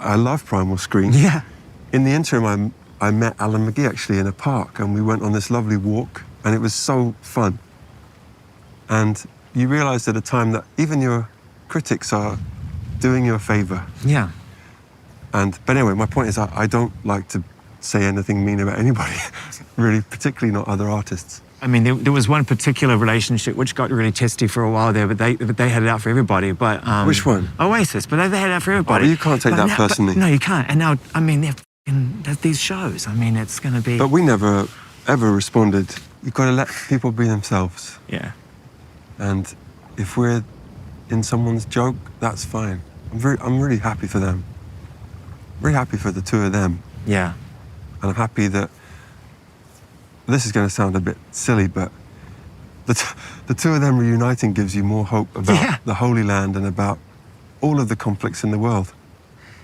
Speaker 2: I love Primal Scream.
Speaker 6: Yeah.
Speaker 2: In the interim, I met Alan McGee actually in a park, and we went on this lovely walk, and it was so fun. And you realise at a time that even your critics are doing you a favour.
Speaker 6: Yeah.
Speaker 2: But anyway, my point is I don't like to say anything mean about anybody, really, particularly not other artists.
Speaker 6: I mean, there was one particular relationship which got really testy for a while there, but they had it out for everybody. But
Speaker 2: which one?
Speaker 6: Oasis, but they had it out for everybody.
Speaker 2: Oh, you can't take that personally.
Speaker 6: No, you can't. And now, I mean, there's these shows. I mean, it's going to be...
Speaker 2: But we never, ever responded. You've got to let people be themselves.
Speaker 6: Yeah.
Speaker 2: And if we're in someone's joke, that's fine. I'm really happy for them. Really happy for the two of them.
Speaker 6: Yeah.
Speaker 2: And I'm happy that, this is going to sound a bit silly, but the two of them reuniting gives you more hope about the Holy Land and about all of the conflicts in the world.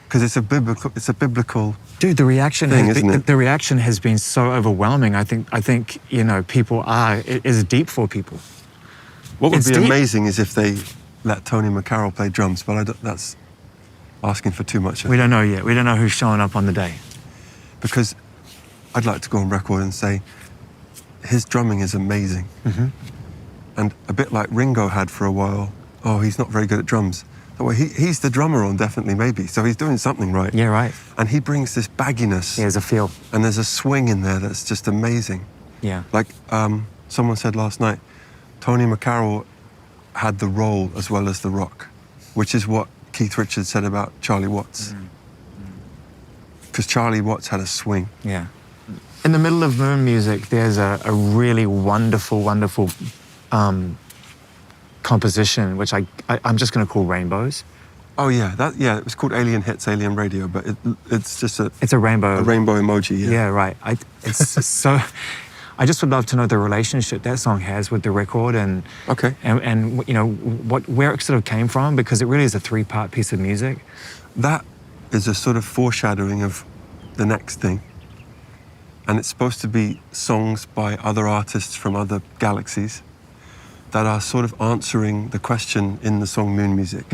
Speaker 2: Because it's a biblical
Speaker 6: Dude, the reaction
Speaker 2: thing,
Speaker 6: isn't it? The reaction has been so overwhelming. I think you know, it is deep for people.
Speaker 2: What would be amazing is if they let Tony McCarroll play drums, but that's asking for too much.
Speaker 6: We don't know yet. We don't know who's showing up on the day.
Speaker 2: Because I'd like to go on record and say, his drumming is amazing. And a bit like Ringo had for a while, oh, he's not very good at drums. Well, he's the drummer on Definitely Maybe, so he's doing something right.
Speaker 6: Yeah, right.
Speaker 2: And he brings this bagginess.
Speaker 6: There's a feel.
Speaker 2: And there's a swing in there that's just amazing.
Speaker 6: Yeah.
Speaker 2: Like someone said last night, Tony McCarroll had the roll as well as the rock, which is what Keith Richards said about Charlie Watts. Because Charlie Watts had a swing.
Speaker 6: Yeah. In the middle of Moon Music, there's a really wonderful composition, which I'm just going to call Rainbows.
Speaker 2: Oh yeah, it was called Alien Hits, Alien Radio, but it's just
Speaker 6: it's a rainbow.
Speaker 2: A rainbow emoji. Yeah.
Speaker 6: Yeah, right. It's so. I just would love to know the relationship that song has with the record, and
Speaker 2: okay,
Speaker 6: and you know where it sort of came from, because it really is a 3-part piece of music.
Speaker 2: That is a sort of foreshadowing of the next thing, and it's supposed to be songs by other artists from other galaxies that are sort of answering the question in the song Moon Music.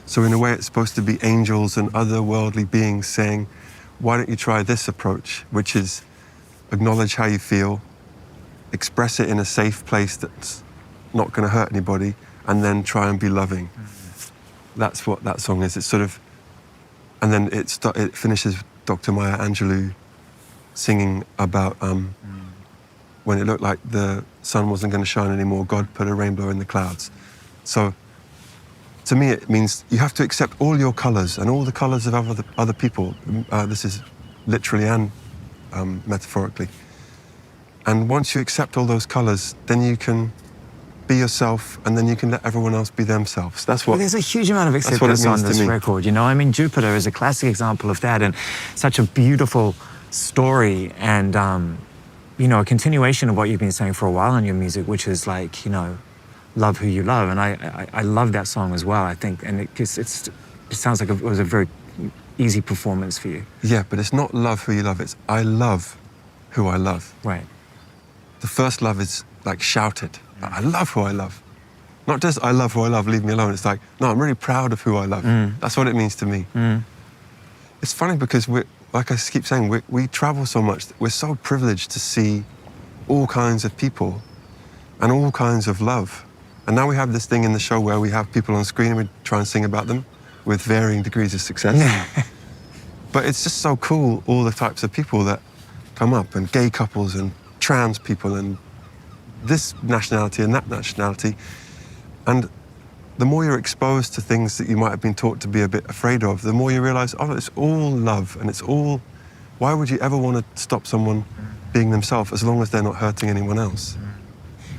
Speaker 2: So in a way, it's supposed to be angels and otherworldly beings saying, why don't you try this approach, which is acknowledge how you feel, express it in a safe place that's not going to hurt anybody, and then try and be loving. That's what that song is. It's sort of, and then it finishes with Dr. Maya Angelou singing about when it looked like the sun wasn't going to shine anymore, God put a rainbow in the clouds. So to me, it means you have to accept all your colors and all the colors of other people. This is literally and metaphorically. And once you accept all those colors, then you can be yourself, and then you can let everyone else be themselves. That's what.
Speaker 6: Well, there's a huge amount of acceptance on this record. You know, I mean, Jupiter is a classic example of that, and such a beautiful story, and you know, a continuation of what you've been saying for a while in your music, which is like, you know, love who you love, and I love that song as well. I think, and it sounds like it was a very easy performance for you.
Speaker 2: Yeah, but it's not love who you love. It's I love who I love.
Speaker 6: Right.
Speaker 2: The first love is like shouted. I love who I love. Not just I love who I love, leave me alone. It's like, no, I'm really proud of who I love. That's what it means to me. It's funny because like I keep saying, we travel so much. We're so privileged to see all kinds of people and all kinds of love. And now we have this thing in the show where we have people on screen and we try and sing about them with varying degrees of success. But it's just so cool, all the types of people that come up, and gay couples and trans people and this nationality and that nationality. And the more you're exposed to things that you might have been taught to be a bit afraid of, the more you realize, oh, it's all love, and it's all, why would you ever want to stop someone being themselves as long as they're not hurting anyone else?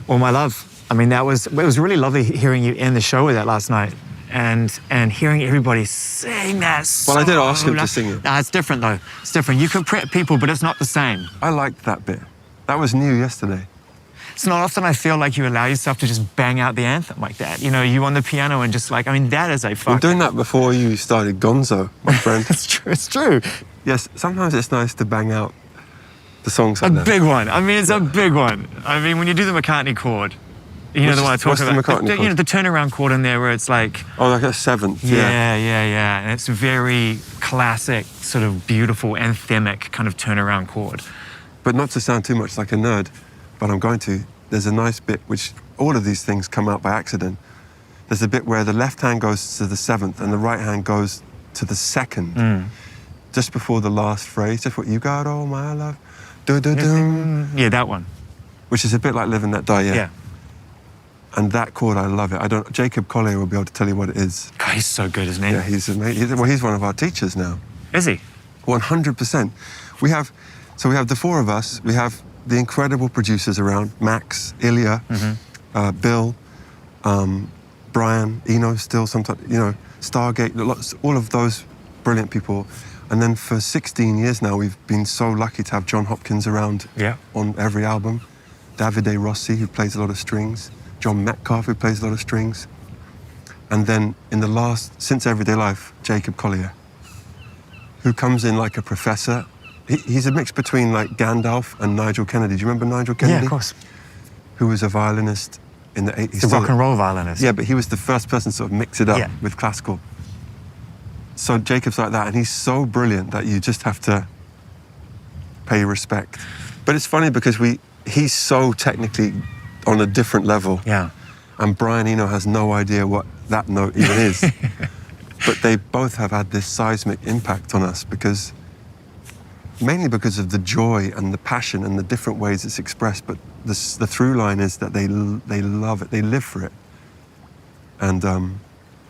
Speaker 6: Well, my love, I mean, it was really lovely hearing you end the show with that last night, and hearing everybody sing that song.
Speaker 2: Well, I did ask him to sing it.
Speaker 6: No, it's different though. It's different. You can prep people, but it's not the same.
Speaker 2: I liked that bit. That was new yesterday.
Speaker 6: It's not often I feel like you allow yourself to just bang out the anthem like that. You know, you on the piano and just like, I mean, that is a fucking...
Speaker 2: I'm doing that before you started Gonzo, my friend.
Speaker 6: It's true, it's true.
Speaker 2: Yes, sometimes it's nice to bang out the songs like that.
Speaker 6: A big one. I mean, it's a big one. I mean, when you do the McCartney chord, you know the one I talk about?
Speaker 2: What's the McCartney chord?
Speaker 6: You know, the turnaround chord in there where it's like...
Speaker 2: Oh, like a seventh,
Speaker 6: yeah. And it's very classic, sort of beautiful, anthemic kind of turnaround chord.
Speaker 2: But not to sound too much like a nerd, but I'm going to. There's a nice bit, which all of these things come out by accident. There's a bit where the left hand goes to the seventh and the right hand goes to the second. Just before the last phrase, just what you got, all my love.
Speaker 6: Yeah, that one.
Speaker 2: Which is a bit like Live and Let Die, yeah. And that chord, I love it. Jacob Collier will be able to tell you what it is.
Speaker 6: God, he's so good, isn't he?
Speaker 2: Yeah, he's amazing. Well, he's one of our teachers now.
Speaker 6: Is he?
Speaker 2: 100%. We have the four of us. We have the incredible producers around, Max, Ilya, Bill, Brian, Eno still sometimes, you know, Stargate, all of those brilliant people. And then for 16 years now, we've been so lucky to have John Hopkins around on every album. Davide Rossi, who plays a lot of strings. John Metcalf, who plays a lot of strings. And then since Everyday Life, Jacob Collier, who comes in like a professor. He's a mix between like Gandalf and Nigel Kennedy. Do you remember Nigel Kennedy?
Speaker 6: Yeah, of course.
Speaker 2: Who was a violinist in the 80s.
Speaker 6: He's a rock and roll violinist.
Speaker 2: Yeah, but he was the first person to sort of mix it up with classical. So Jacob's like that, and he's so brilliant that you just have to pay respect. But it's funny because he's so technically on a different level.
Speaker 5: Yeah.
Speaker 2: And Brian Eno has no idea what that note even is. But they both have had this seismic impact on us mainly because of the joy and the passion and the different ways it's expressed. But the through line is that they love it, they live for it. And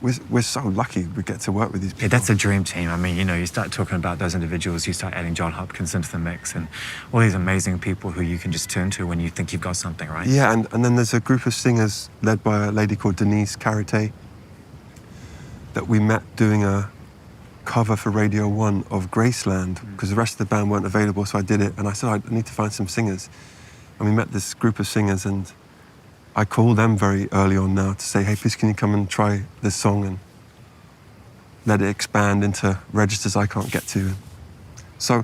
Speaker 2: we're so lucky we get to work with these people.
Speaker 5: Yeah, that's a dream team. I mean, you start talking about those individuals, you start adding John Hopkins into the mix and all these amazing people who you can just turn to when you think you've got something, right?
Speaker 2: Yeah, and then there's a group of singers led by a lady called Denise Carite that we met doing a cover for Radio 1 of Graceland because the rest of the band weren't available, so I did it. And I said, I need to find some singers. And we met this group of singers and I called them very early on now to say, hey, please can you come and try this song and let it expand into registers I can't get to. So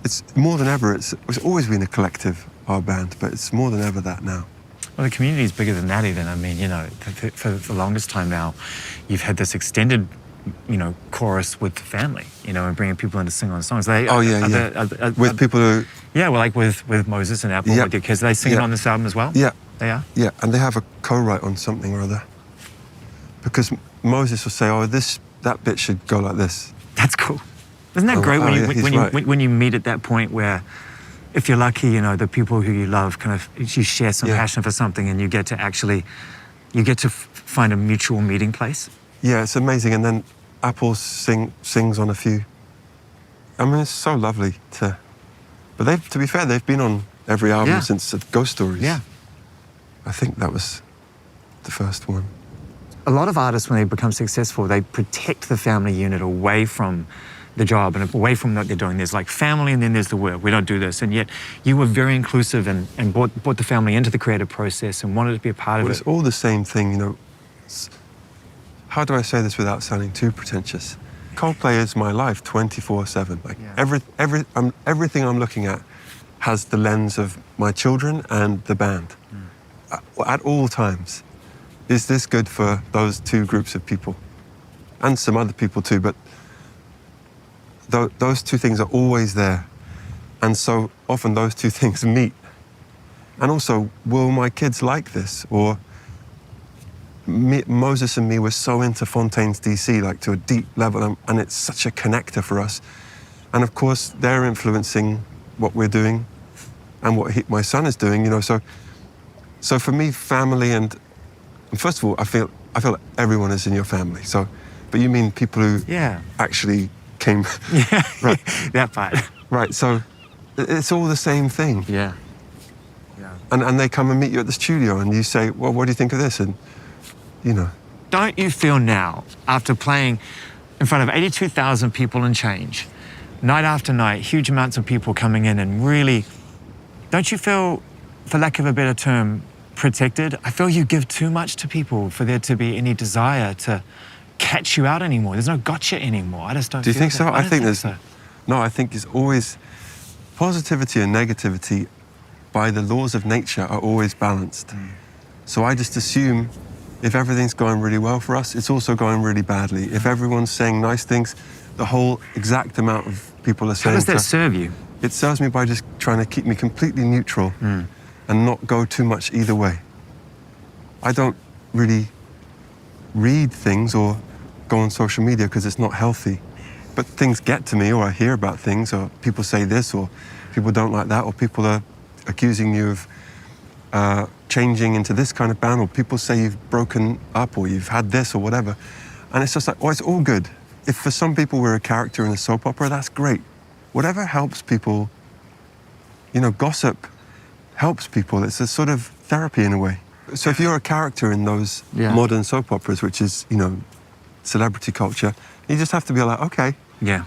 Speaker 2: it's more than ever, it's always been a collective, our band, but it's more than ever that now.
Speaker 5: Well, the community is bigger than that even. I mean, for the longest time now, you've had this extended, chorus with the family, and bringing people in to sing on songs.
Speaker 2: With people who...
Speaker 5: Yeah, well, like with Moses and Apple, with your kids, they sing on this album as well?
Speaker 2: Yeah.
Speaker 5: They are?
Speaker 2: Yeah, and they have a co-write on something or other. Because Moses will say, that bit should go like this.
Speaker 5: That's cool. Isn't that great when you meet at that point where, if you're lucky, the people who you love you share some passion for something and you get to find a mutual meeting place?
Speaker 2: Yeah, it's amazing. And then Apple sings on a few. I mean, it's so lovely to... But to be fair, they've been on every album since Ghost Stories.
Speaker 5: Yeah.
Speaker 2: I think that was the first one.
Speaker 5: A lot of artists, when they become successful, they protect the family unit away from the job and away from what they're doing. There's like family and then there's the work. We don't do this. And yet you were very inclusive and brought the family into the creative process and wanted to be a part of it.
Speaker 2: It's all the same thing, How do I say this without sounding too pretentious? Coldplay is my life 24/7. Everything I'm looking at has the lens of my children and the band. At all times. Is this good for those two groups of people? And some other people too, but those two things are always there. And so often those two things meet. And also, will my kids like this? Or Moses and me were so into Fontaine's DC, like to a deep level, and it's such a connector for us. And of course, they're influencing what we're doing and what my son is doing, So for me, family and first of all, I feel everyone is in your family. So, but you mean people who actually came?
Speaker 5: Yeah,
Speaker 2: right.
Speaker 5: That part.
Speaker 2: Right. So, it's all the same thing.
Speaker 5: Yeah.
Speaker 2: And they come and meet you at the studio, and you say, well, what do you think of this? And
Speaker 5: Don't you feel now, after playing in front of 82,000 people and change, night after night, huge amounts of people coming in and really, don't you feel, for lack of a better term, protected? I feel you give too much to people for there to be any desire to catch you out anymore. There's no gotcha anymore. I just don't.
Speaker 2: Do you think so?
Speaker 5: I think there's.
Speaker 2: No, I think it's always positivity and negativity. By the laws of nature, are always balanced. So I just assume if everything's going really well for us, it's also going really badly. If everyone's saying nice things, the whole exact amount of people are saying.
Speaker 5: How does that serve you?
Speaker 2: It serves me by just trying to keep me completely neutral. And not go too much either way. I don't really read things or go on social media because it's not healthy. But things get to me, or I hear about things, or people say this, or people don't like that, or people are accusing you of changing into this kind of band, or people say you've broken up, or you've had this, or whatever. And it's just like, it's all good. If for some people we're a character in a soap opera, that's great. Whatever helps people, gossip helps people. It's a sort of therapy in a way. So if you're a character in those modern soap operas, which is, celebrity culture, you just have to be like, okay.
Speaker 5: Yeah.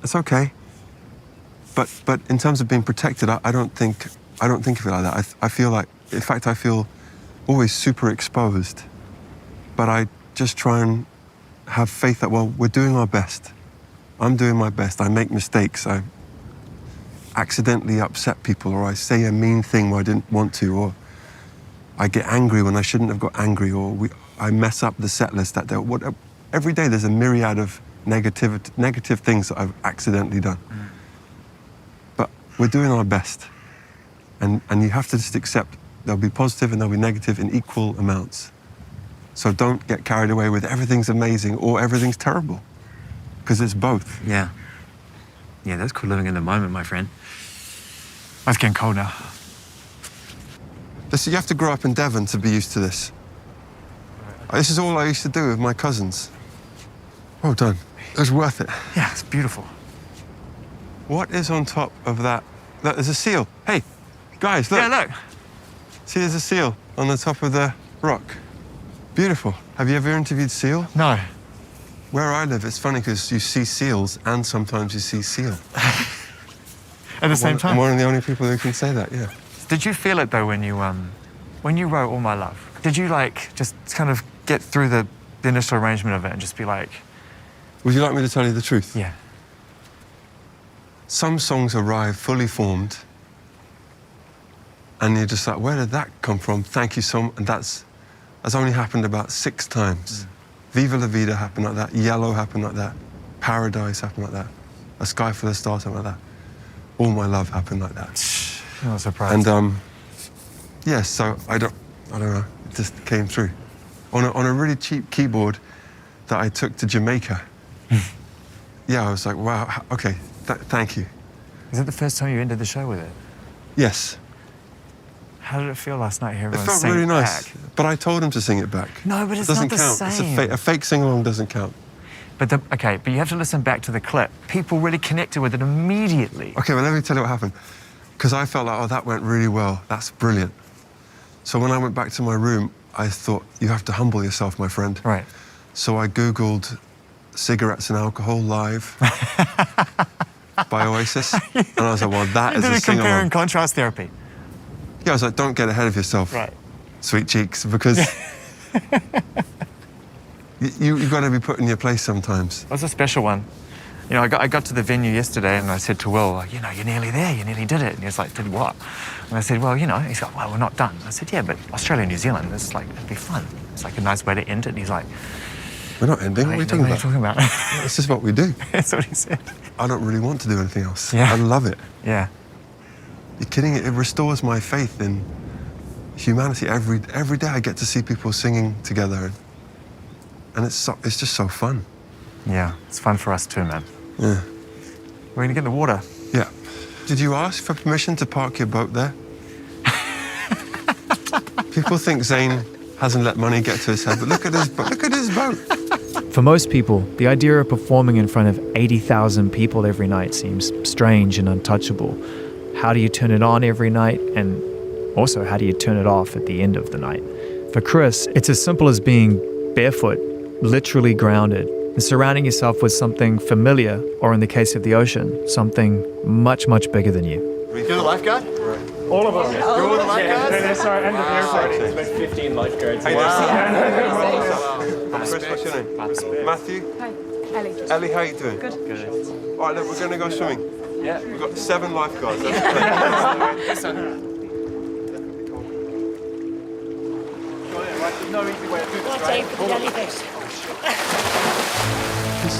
Speaker 2: It's okay. But in terms of being protected, I don't think of it like that. I feel like, in fact, I feel always super exposed. But I just try and have faith that, we're doing our best. I'm doing my best. I make mistakes. I accidentally upset people, or I say a mean thing where I didn't want to, or I get angry when I shouldn't have got angry, or I mess up the set list that day. Every day there's a myriad of negative things that I've accidentally done. we're doing our best. And you have to just accept there'll be positive and there'll be negative in equal amounts. So don't get carried away with everything's amazing or everything's terrible, because it's both.
Speaker 5: Yeah. Yeah, that's called living in the moment, my friend.
Speaker 6: Oh, it's getting cold now.
Speaker 2: You have to grow up in Devon to be used to this. This is all I used to do with my cousins. Well done. It was worth it.
Speaker 6: Yeah, it's beautiful.
Speaker 2: What is on top of that? Look, there's a seal. Hey, guys, look.
Speaker 6: Yeah, look.
Speaker 2: See, there's a seal on the top of the rock. Beautiful. Have you ever interviewed seal?
Speaker 6: No.
Speaker 2: Where I live, it's funny because you see seals and sometimes you see seal.
Speaker 6: At the same time?
Speaker 2: I'm one of the only people who can say that, yeah.
Speaker 6: Did you feel it though when you wrote All My Love? Did you like just kind of get through the initial arrangement of it and just be like...
Speaker 2: Would you like me to tell you the truth?
Speaker 6: Yeah.
Speaker 2: Some songs arrive fully formed and you're just like, where did that come from? Thank you so much. And that's only happened about 6 times. Viva La Vida happened like that. Yellow happened like that. Paradise happened like that. A Sky Full of Stars happened like that. All My Love happened like that.
Speaker 6: I was surprised.
Speaker 2: And yeah, so I don't know. It just came through on a really cheap keyboard that I took to Jamaica. Yeah, I was like, wow. Okay, thank you.
Speaker 6: Is it the first time you ended the show with it?
Speaker 2: Yes.
Speaker 6: How did it feel last night here?
Speaker 2: It felt really nice. But I told him to sing it back.
Speaker 6: No, but it's
Speaker 2: it doesn't
Speaker 6: not the
Speaker 2: count.
Speaker 6: same.
Speaker 2: It's a fake sing-along doesn't count.
Speaker 6: But but you have to listen back to the clip. People really connected with it immediately.
Speaker 2: Okay, well, let me tell you what happened. Because I felt like, oh, that went really well. That's brilliant. So when I went back to my room, I thought, you have to humble yourself, my friend.
Speaker 6: Right.
Speaker 2: So I Googled cigarettes and alcohol live by Oasis. And I was like, well, that is a
Speaker 6: compare
Speaker 2: sing-along.
Speaker 6: and contrast therapy.
Speaker 2: Yeah, I was like, don't get ahead of yourself.
Speaker 6: Right.
Speaker 2: Sweet cheeks, because you've got to be put in your place sometimes.
Speaker 6: It was a special one. You know, I got to the venue yesterday and I said to Will, you know, you're nearly there, you nearly did it. And he was like, did what? And I said, well, you know, he's like, well, we're not done. I said, yeah, but Australia and New Zealand, it's like, it'd be fun. It's like a nice way to end it. And he's like,
Speaker 2: we're not ending, what are we talking about?
Speaker 6: Talking about?
Speaker 2: It's just what we do.
Speaker 6: That's what he said.
Speaker 2: I don't really want to do anything else.
Speaker 6: Yeah.
Speaker 2: I love it.
Speaker 6: Yeah.
Speaker 2: You're kidding? It restores my faith in humanity. Every day I get to see people singing together. And it's just so fun.
Speaker 6: Yeah, it's fun for us too, man.
Speaker 2: Yeah.
Speaker 6: We're gonna get in the water.
Speaker 2: Yeah. Did you ask for permission to park your boat there? People think Zane hasn't let money get to his head, but look at his boat.
Speaker 5: For most people, the idea of performing in front of 80,000 people every night seems strange and untouchable. How do you turn it on every night? And also, how do you turn it off at the end of the night? For Chris, it's as simple as being barefoot, literally grounded, and surrounding yourself with something familiar, or in the case of the ocean, something much, much bigger than you.
Speaker 8: You're the lifeguard? All of us. You're all the lifeguards?
Speaker 9: Yeah, sorry, end of the airport. It's about 15 lifeguards.
Speaker 2: Chris, what's your name? Matthew?
Speaker 10: Hi, Ellie.
Speaker 2: Ellie, how you doing?
Speaker 10: Good.
Speaker 2: All right, look, we're going to go swimming.
Speaker 9: Yeah.
Speaker 2: We've got 7 lifeguards.
Speaker 9: No easy way to do this,
Speaker 10: Save for the jellyfish.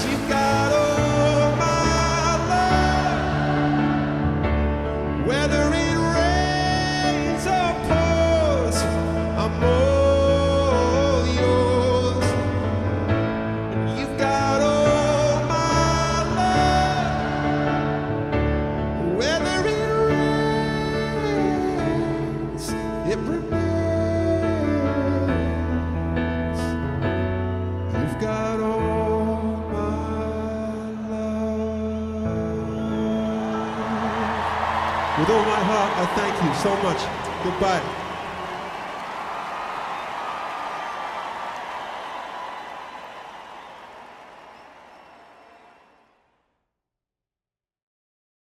Speaker 1: You've got all my love. Whether it rains or pours, I'm all yours. And you've got all my love. Whether it rains, it remains. You've got all my love. With all my heart, I thank you so much. Goodbye.